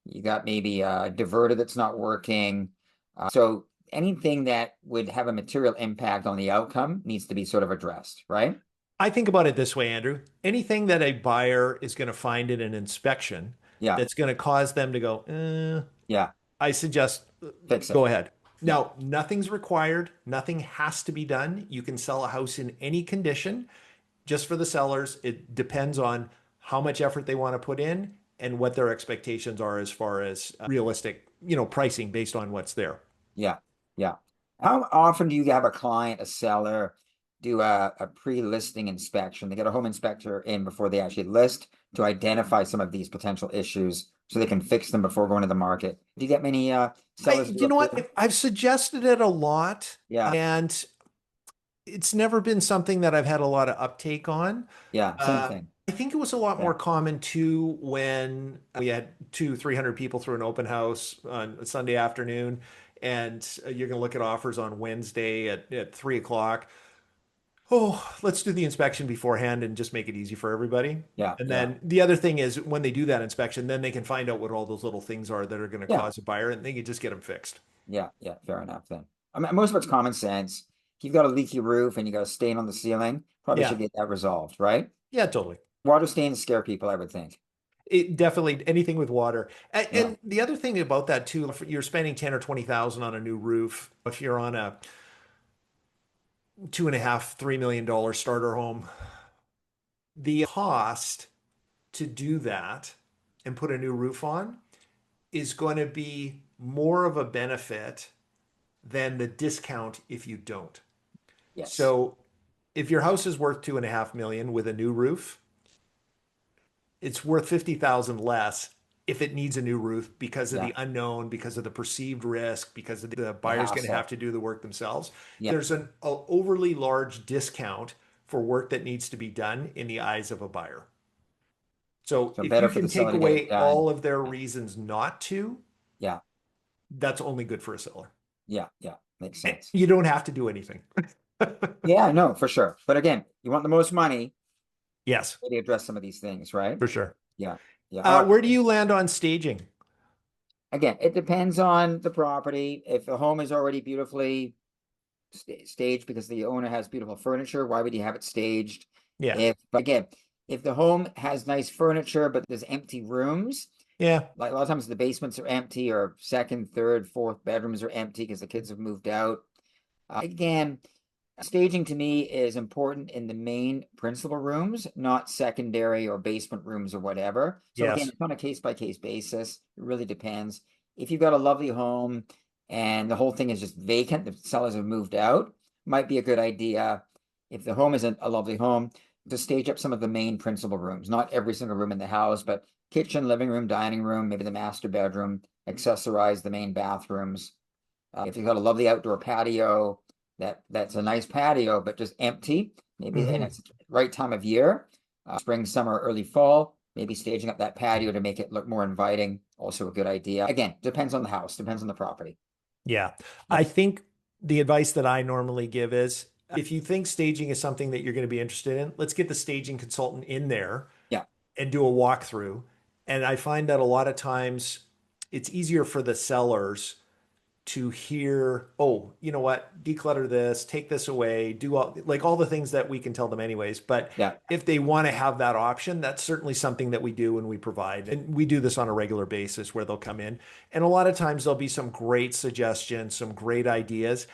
B: you got maybe a diverter that's not working. So anything that would have a material impact on the outcome needs to be sort of addressed, right?
A: I think about it this way, Andrew. Anything that a buyer is going to find in an inspection
B: Yeah,
A: that's going to cause them to go,
B: yeah,
A: I suggest
B: fix it.
A: go ahead.
B: Yeah,
A: Now, nothing's required. Nothing has to be done. You can sell a house in any condition. Just for the sellers, it depends on how much effort they want to put in and what their expectations are as far as realistic, pricing based on what's there.
B: yeah, yeah. How often do you have a client, a seller, do a pre-listing inspection? They get a home inspector in before they actually list to identify some of these potential issues so they can fix them before going to the market. Do you get many sellers do
A: You
B: a
A: know
B: pre?
A: what? I've suggested it a lot,
B: Yeah,
A: and it's never been something that I've had a lot of uptake on.
B: yeah, same thing.
A: I think it was a lot
B: Yeah,
A: more common too when we had 300 people through an open house on a Sunday afternoon, and you're going to look at offers on Wednesday at 3 o'clock. Oh, let's do the inspection beforehand and just make it easy for everybody.
B: yeah,
A: And
B: yeah,
A: then the other thing is when they do that inspection, then they can find out what all those little things are that are going to
B: yeah,
A: cause a buyer, and they can just get them fixed.
B: yeah, yeah. Fair enough then. I mean, most of it's common sense. If you've got a leaky roof and you got a stain on the ceiling, probably
A: Yeah.
B: should get that resolved, right?
A: Yeah, totally.
B: Water stains scare people, I would think.
A: It definitely anything with water. And,
B: Yeah,
A: and the other thing about that too, if you're spending 10 or 20,000 on a new roof, if you're on a 2.5, $3 million starter home, the cost to do that and put a new roof on is going to be more of a benefit than the discount if you don't.
B: yes,
A: So if your house is worth 2.5 million with a new roof, it's worth 50,000 less if it needs a new roof because of
B: yeah,
A: the unknown, because of the perceived risk, because of the
B: the
A: buyer's going to have
B: hassle.
A: to do the work themselves.
B: Yeah,
A: There's an overly large discount for work that needs to be done in the eyes of a buyer. So
B: so
A: if
B: better
A: you
B: for
A: can
B: the seller
A: take
B: to get it
A: away all
B: done.
A: of their reasons not to,
B: Yeah,
A: that's only good for a seller.
B: yeah, yeah, makes sense.
A: You don't have to do anything.
B: Yeah, no, for sure. But again, you want the most money,
A: Yes,
B: maybe address some of these things, right?
A: for sure.
B: Yeah, yeah. All right.
A: Where do you land on staging?
B: Again, it depends on the property. If the home is already beautifully staged because the owner has beautiful furniture, why would you have it staged?
A: Yeah,
B: But again, if the home has nice furniture, but there's empty rooms,
A: yeah,
B: like a lot of times the basements are empty or second, third, fourth bedrooms are empty because the kids have moved out. Again, staging to me is important in the main principal rooms, not secondary or basement rooms or whatever. So again,
A: yes,
B: it's on a case by case basis. It really depends. If you've got a lovely home and the whole thing is just vacant, the sellers have moved out, might be a good idea. If the home isn't a lovely home, to stage up some of the main principal rooms, not every single room in the house, but kitchen, living room, dining room, maybe the master bedroom, accessorize the main bathrooms. If you've got a lovely outdoor patio, that's a nice patio, but just empty, maybe, and
A: hmm
B: it's the right time of year, spring, summer, early fall, maybe staging up that patio to make it look more inviting, also a good idea. Again, depends on the house, depends on the property.
A: yeah.
B: Yeah,
A: I think the advice that I normally give is if you think staging is something that you're going to be interested in, let's get the staging consultant in there
B: yeah,
A: and do a walkthrough. And I find that a lot of times it's easier for the sellers to hear, oh, you know what, declutter this, take this away, do all the things that we can tell them anyways. But
B: yeah,
A: if they want to have that option, that's certainly something that we do and we provide. And we do this on a regular basis where they'll come in. And a lot of times there'll be some great suggestions, some great ideas,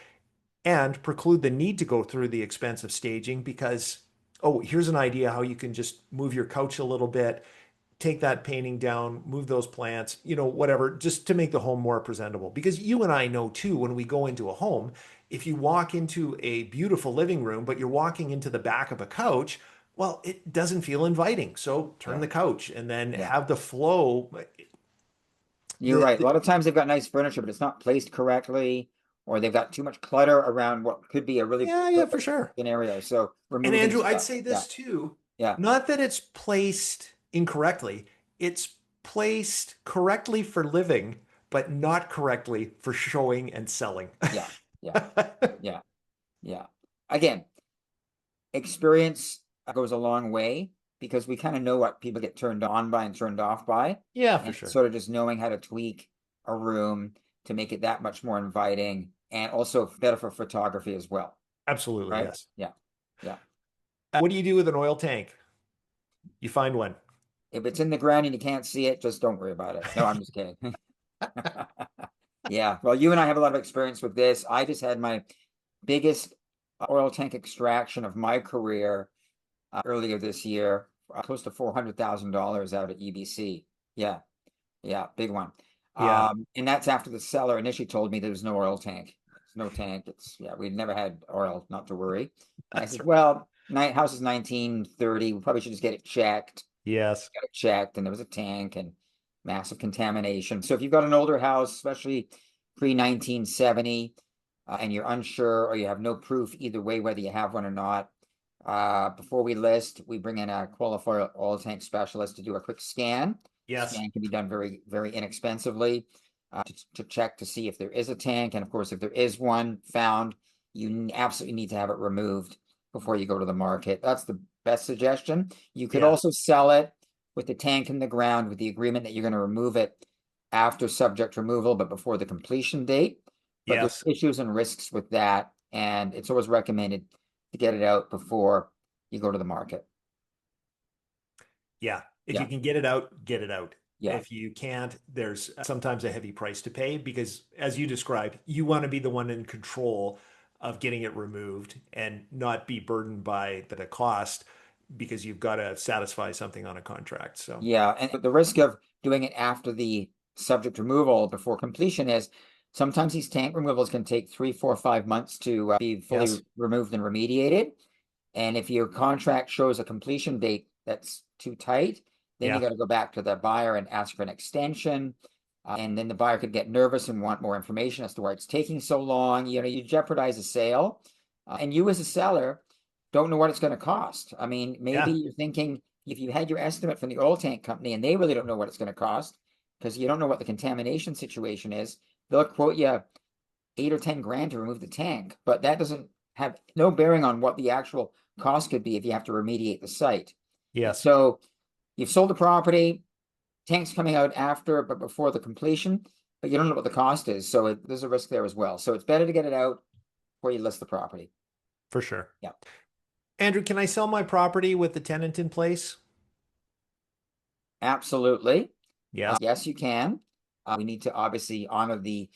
A: and preclude the need to go through the expense of staging because, oh, here's an idea how you can just move your couch a little bit, take that painting down, move those plants, whatever, just to make the home more presentable. Because you and I know too, when we go into a home, if you walk into a beautiful living room, but you're walking into the back of a couch, well, it doesn't feel inviting. So turn
B: yeah,
A: the couch and then
B: yeah.
A: have the flow.
B: You're right. A lot of times they've got nice furniture, but it's not placed correctly, or they've got too much clutter around what could be a really
A: Yeah, yeah, for
B: perfect
A: sure.
B: scenario. So
A: And
B: removing
A: Andrew, I'd
B: stuff.
A: say
B: Yeah,
A: this too,
B: yeah,
A: not that it's placed incorrectly, it's placed correctly for living, but not correctly for showing and selling.
B: Yeah, yeah, yeah, yeah. Again, experience goes a long way because we kind of know what people get turned on by and turned off by.
A: Yeah, for
B: And
A: sure.
B: sort of just knowing how to tweak a room to make it that much more inviting and also better for photography as well.
A: Absolutely,
B: Right?
A: yes.
B: Yeah. Yeah.
A: What do you do with an oil tank? You find one.
B: If it's in the ground and you can't see it, just don't worry about it. No, I'm just kidding. Yeah. Well, you and I have a lot of experience with this. I just had my biggest oil tank extraction of my career earlier this year, close to $400,000 out at EBC. Yeah. Yeah. Big one.
A: Yeah,
B: And that's after the seller initially told me there was no oil tank. There's no tank. It's, yeah, we'd never had oil, not to worry. And I
A: that's
B: said,
A: right.
B: well, house is 1930. We probably should just get it checked.
A: Yes.
B: Got it checked, and there was a tank and massive contamination. So if you've got an older house, especially pre 1970, and you're unsure or you have no proof either way whether you have one or not, before we list, we bring in a qualified oil tank specialist to do a quick scan.
A: Yes.
B: Scan can be done very, very inexpensively to check to see if there is a tank. And of course, if there is one found, you absolutely need to have it removed before you go to the market. That's the best suggestion. You could
A: Yeah.
B: also sell it with the tank in the ground with the agreement that you're going to remove it after subject removal, but before the completion date. But there's
A: Yes.
B: issues and risks with that, and it's always recommended to get it out before you go to the market.
A: Yeah. If you
B: Yeah,
A: can get it out, get it out.
B: yeah,
A: If you can't, there's sometimes a heavy price to pay because, as you described, you want to be the one in control of getting it removed and not be burdened by the cost because you've got to satisfy something on a contract. So,
B: yeah. And the risk of doing it after the subject removal before completion is sometimes these tank removals can take 3, 4, 5 months to be fully
A: yes.
B: removed and remediated. And if your contract shows a completion date that's too tight, then you
A: Yeah.
B: got to go back to the buyer and ask for an extension. And then the buyer could get nervous and want more information as to why it's taking so long. You know, you jeopardize a sale. And you as a seller don't know what it's going to cost. I mean, maybe
A: Yeah.
B: you're thinking if you had your estimate from the oil tank company and they really don't know what it's going to cost because you don't know what the contamination situation is, they'll quote you 8 or 10 grand to remove the tank, but that doesn't have no bearing on what the actual cost could be if you have to remediate the site. And
A: Yes.
B: so you've sold the property, tank's coming out after, but before the completion, but you don't know what the cost is. So there's a risk there as well. So it's better to get it out before you list the property.
A: For sure.
B: Yeah,
A: Andrew, can I sell my property with the tenant in place?
B: absolutely.
A: Yes.
B: Yes, you can. We need to obviously honor the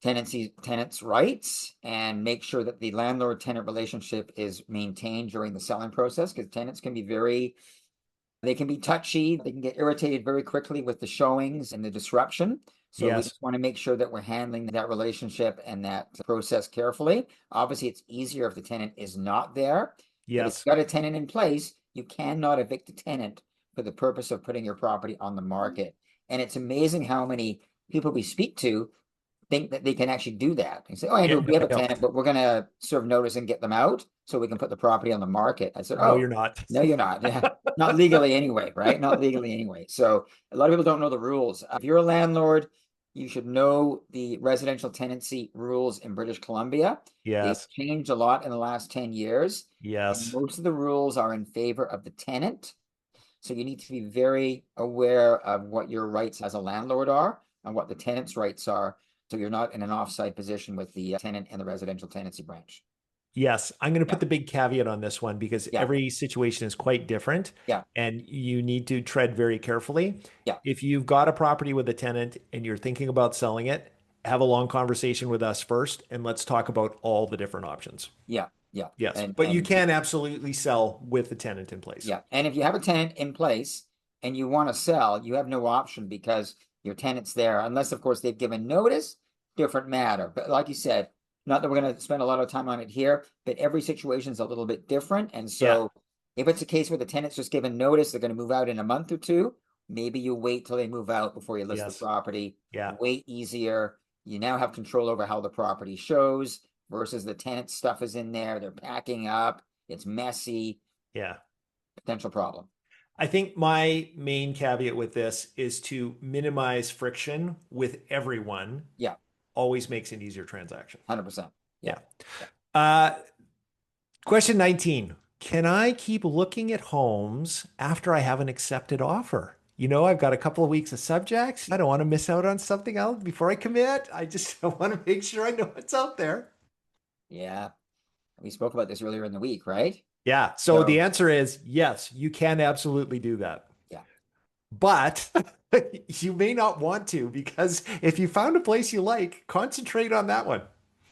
B: tenants' rights and make sure that the landlord-tenant relationship is maintained during the selling process because tenants can be they can be touchy. They can get irritated very quickly with the showings and the disruption. So we
A: Yes.
B: just want to make sure that we're handling that relationship and that process carefully. Obviously, it's easier if the tenant is not there, but if
A: Yes.
B: you've got a tenant in place, you cannot evict a tenant for the purpose of putting your property on the market. And it's amazing how many people we speak to think that they can actually do that. And say, oh,
A: Yeah.
B: Andrew,
A: No,
B: we have a
A: no,
B: tenant, but we're going to serve notice and get them out so we can put the property on the market. I said,
A: no,
B: oh,
A: you're not.
B: no, you're not. Yeah. Not legally anyway, right? Not legally anyway. So a lot of people don't know the rules. If you're a landlord, you should know the residential tenancy rules in British Columbia. They've
A: Yes.
B: changed a lot in the last 10 years, and
A: Yes.
B: most of the rules are in favor of the tenant. So you need to be very aware of what your rights as a landlord are and what the tenant's rights are. So you're not in an offside position with the tenant and the residential tenancy branch.
A: Yes, I'm going to
B: Yeah,
A: put the big caveat on this one because
B: yeah,
A: every situation is quite different
B: yeah,
A: and you need to tread very carefully.
B: yeah,
A: If you've got a property with a tenant and you're thinking about selling it, have a long conversation with us first and let's talk about all the different options.
B: yeah, yeah.
A: Yes,
B: And
A: but you can absolutely sell with the tenant in place.
B: yeah, and if you have a tenant in place and you want to sell, you have no option because your tenant's there, unless of course they've given notice, different matter. But like you said, not that we're going to spend a lot of time on it here, but every situation is a little bit different. And
A: Yeah.
B: so if it's a case where the tenant's just given notice, they're going to move out in a month or two, maybe you wait till they move out before you list the
A: Yes.
B: property.
A: Yeah.
B: Way easier. You now have control over how the property shows versus the tenant stuff is in there. They're packing up. It's messy.
A: Yeah.
B: Potential problem.
A: I think my main caveat with this is to minimize friction with everyone.
B: Yeah,
A: Always makes an easier transaction.
B: 100%. Yeah.
A: Yeah.
B: Yeah.
A: Uh, Question 19. Can I keep looking at homes after I have an accepted offer? I've got a couple of weeks of subjects. I don't want to miss out on something else before I commit. I just want to make sure I know what's out there.
B: Yeah. We spoke about this earlier in the week, right?
A: Yeah. So the
B: So,
A: answer is yes, you can absolutely do that.
B: yeah.
A: But you may not want to because if you found a place you like, concentrate on that one.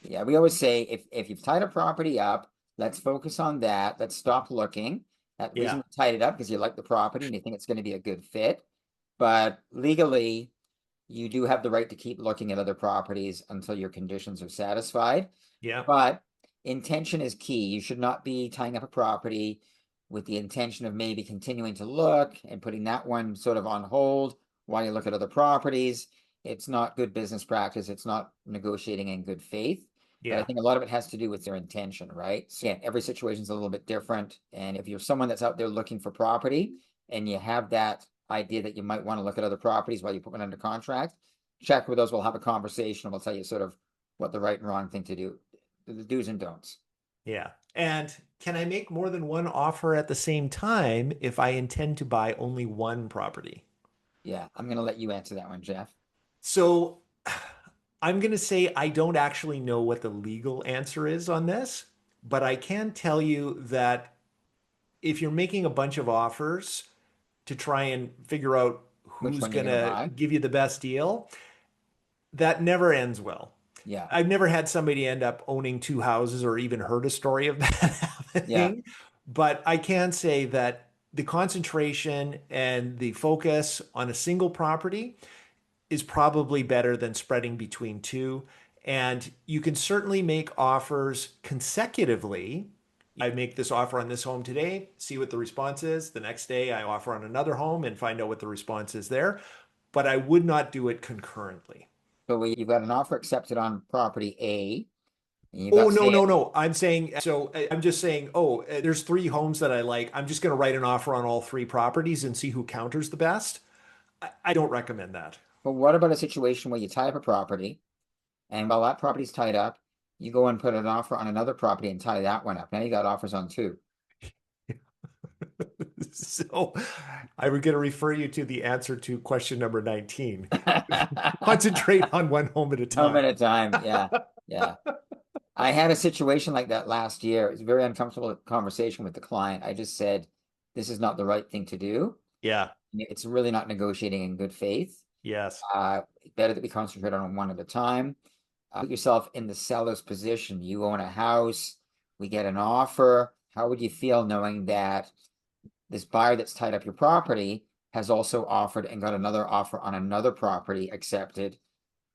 B: Yeah, we always say if you've tied a property up, let's focus on that. Let's stop looking. That reason
A: Yeah.
B: you tied it up because you like the property and you think it's going to be a good fit. But legally, you do have the right to keep looking at other properties until your conditions are satisfied.
A: Yeah.
B: But intention is key. You should not be tying up a property with the intention of maybe continuing to look and putting that one sort of on hold while you look at other properties. It's not good business practice. It's not negotiating in good faith. But I
A: Yeah.
B: think a lot of it has to do with their intention, right? So yeah, every situation is a little bit different. And if you're someone that's out there looking for property and you have that idea that you might want to look at other properties while you put one under contract, check with us. We'll have a conversation and we'll tell you sort of what the right and wrong thing to do, the do's and don'ts.
A: Yeah. And can I make more than one offer at the same time if I intend to buy only one property?
B: Yeah, I'm going to let you answer that one, Jeff.
A: So I'm going to say I don't actually know what the legal answer is on this, but I can tell you that if you're making a bunch of offers to try and figure out
B: Which
A: who's
B: one you're
A: going
B: going to
A: to
B: buy?
A: give you the best deal, that never ends well.
B: Yeah,
A: I've never had somebody end up owning two houses or even heard a story of that
B: yeah.
A: happening. But I can say that the concentration and the focus on a single property is probably better than spreading between two. And you can certainly make offers consecutively. I make this offer on this home today, see what the response is. The next day, I offer on another home and find out what the response is there. But I would not do it concurrently.
B: So you've got an offer accepted on property A, and you've
A: Oh,
B: got,
A: no,
B: say,
A: no, no. I'm saying, so I'm just saying, oh, there's three homes that I like. I'm just going to write an offer on all three properties and see who counters the best. I don't recommend that.
B: but what about a situation where you tie up a property, and while that property's tied up, you go and put an offer on another property and tie that one up. Now you got offers on two.
A: So I would going to refer you to the answer to question number 19. Concentrate on one home at a
B: Home
A: time.
B: at a time. Yeah, yeah. I had a situation like that last year. It was a very uncomfortable conversation with the client. I just said, this is not the right thing to do.
A: Yeah.
B: It's really not negotiating in good faith.
A: Yes.
B: Better that we concentrate on one at a time. Put yourself in the seller's position. You own a house, we get an offer. How would you feel knowing that this buyer that's tied up your property has also offered and got another offer on another property accepted,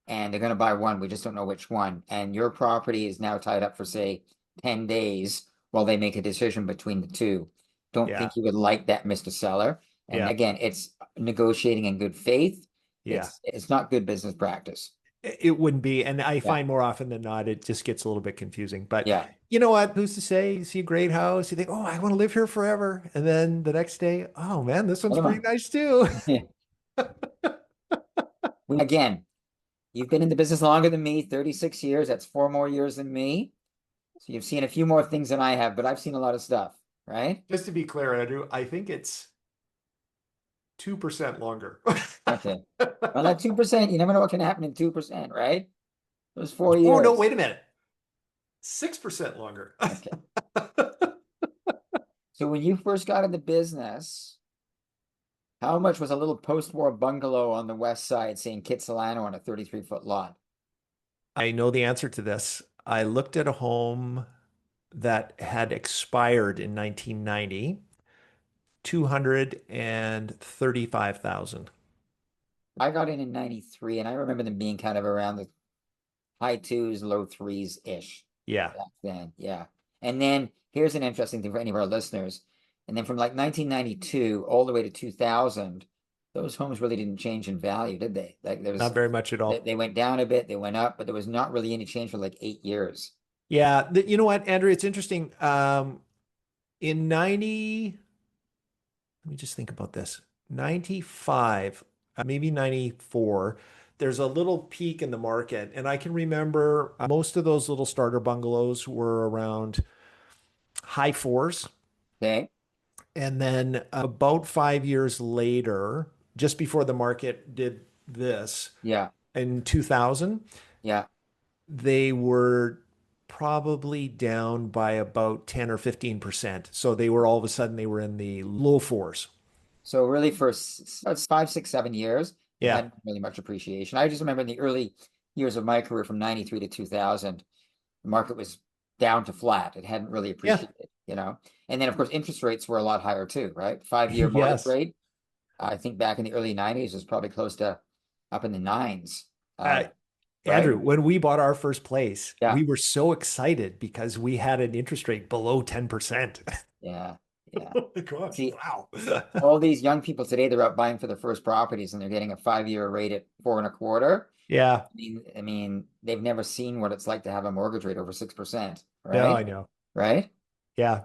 B: and they're going to buy one, we just don't know which one, and your property is now tied up for, say, 10 days while they make a decision between the two? Don't
A: Yeah.
B: think you would like that, Mr. Seller. And
A: Yeah.
B: again, it's negotiating in good faith.
A: Yeah.
B: It's not good business practice.
A: It wouldn't be. And I
B: Yeah,
A: find more often than not, it just gets a little bit confusing. But
B: yeah.
A: you know what? Who's to say? You see a great house, you think, oh, I want to live here forever. And then the next day, oh man, this one's
B: Another
A: pretty
B: one.
A: nice too.
B: Yeah. Again, you've been in the business longer than me, 36 years. That's 4 more years than me. So you've seen a few more things than I have, but I've seen a lot of stuff, right?
A: Just to be clear, Andrew, I think it's 2% longer.
B: Okay. Well, that 2%, you never know what can happen in 2%, right? Those 4
A: Oh no,
B: years.
A: wait a minute. 6% longer.
B: Okay. So when you first got into business, how much was a little post-war bungalow on the west side saying Kitsilano on a 33-foot lot?
A: I know the answer to this. I looked at a home that had expired in 1990, 235,000.
B: I got in 93, and I remember them being kind of around the high twos, low threes-ish
A: Yeah.
B: back then. Yeah. And then here's an interesting thing for any of our listeners. And then from like 1992 all the way to 2000, those homes really didn't change in value, did they? Like
A: Not very much at all.
B: they went down a bit, they went up, but there was not really any change for like 8 years.
A: Yeah. You know what, Andrew? It's interesting. In 90, let me just think about this. 95, maybe 94. There's a little peak in the market. And I can remember most of those little starter bungalows were around high fours.
B: Okay.
A: And then about 5 years later, just before the market did this
B: Yeah.
A: in 2000,
B: Yeah.
A: they were probably down by about 10 or 15%. So they were all of a sudden they were in the low fours.
B: So really for 5, 6, 7 years, it
A: Yeah.
B: hadn't really much appreciation. I just remember in the early years of my career from 93 to 2000, the market was down to flat. It hadn't really
A: Yeah.
B: appreciated, you know. And then of course interest rates were a lot higher too, right? 5-year mortgage
A: Yes.
B: rate, I think back in the early 90s was probably close to up in the nines.
A: Uh,
B: Right?
A: Andrew, when we bought our first place,
B: Yeah.
A: we were so excited because we had an interest rate below 10%.
B: Yeah. Yeah.
A: Oh my gosh.
B: See,
A: Wow.
B: all these young people today, they're out buying for their first properties and they're getting a 5-year rate at 4.25.
A: Yeah.
B: I mean, they've never seen what it's like to have a mortgage rate over 6%,
A: No,
B: right?
A: I know.
B: Right?
A: Yeah.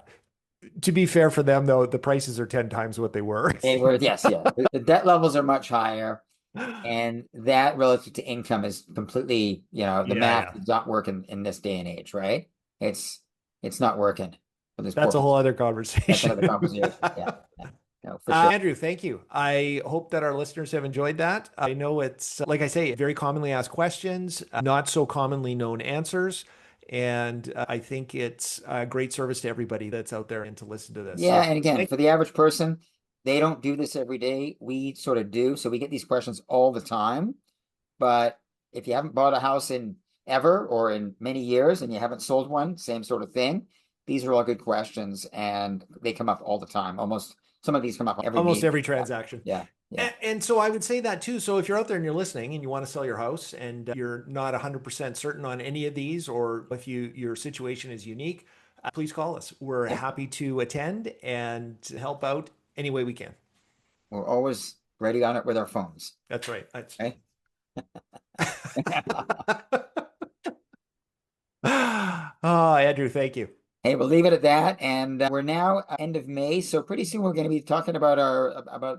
A: To be fair for them, though, the prices are 10 times what they were.
B: They were, yes, yeah. The debt levels are much higher, and that relative to income is completely, the
A: Yeah,
B: math
A: yeah.
B: does not work in this day and age, right? It's it's not working for this
A: That's
B: poor
A: a whole
B: people.
A: other
B: That's another
A: conversation.
B: conversation. Yeah, yeah. No, for sure.
A: Andrew, thank you. I hope that our listeners have enjoyed that. I know it's, like I say, very commonly asked questions, not so commonly known answers. And I think it's a great service to everybody that's out there and to listen to this.
B: Yeah,
A: So
B: and again,
A: thank
B: for the average person, they don't do this every day. We sort of do. So we get these questions all the time. But if you haven't bought a house in ever or in many years and you haven't sold one, same sort of thing. These are all good questions and they come up all the time. Almost some of these come up every
A: almost
B: meeting.
A: every transaction.
B: Yeah, yeah,
A: And so I would say that too. So if you're out there and you're listening and you want to sell your house and you're not 100% certain on any of these, or if your situation is unique, please call us. We're
B: yeah.
A: happy to attend and help out any way we can.
B: We're always ready on it with our phones.
A: That's right. That's
B: Okay.
A: Oh, Andrew, thank you.
B: Hey, we'll leave it at that. And we're now end of May, so pretty soon we're going to be talking about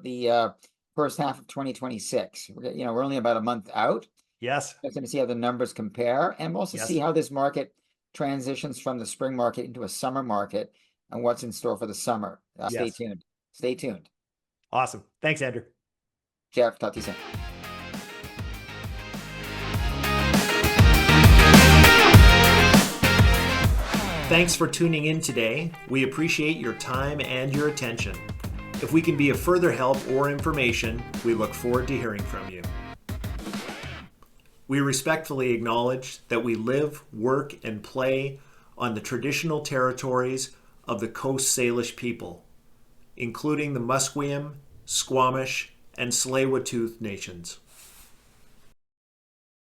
B: the first half of 2026. We're only about a month out.
A: Yes.
B: Just going to see how the numbers compare, and we'll also see
A: Yes.
B: how this market transitions from the spring market into a summer market, and what's in store for the summer. Stay
A: Yes.
B: tuned. Stay tuned.
A: Awesome. Thanks, Andrew.
B: Jeff, talk to you soon.
A: Thanks for tuning in today. We appreciate your time and your attention. If we can be of further help or information, we look forward to hearing from you. We respectfully acknowledge that we live, work, and play on the traditional territories of the Coast Salish people, including the Musqueam, Squamish, and Tsleil-Waututh nations.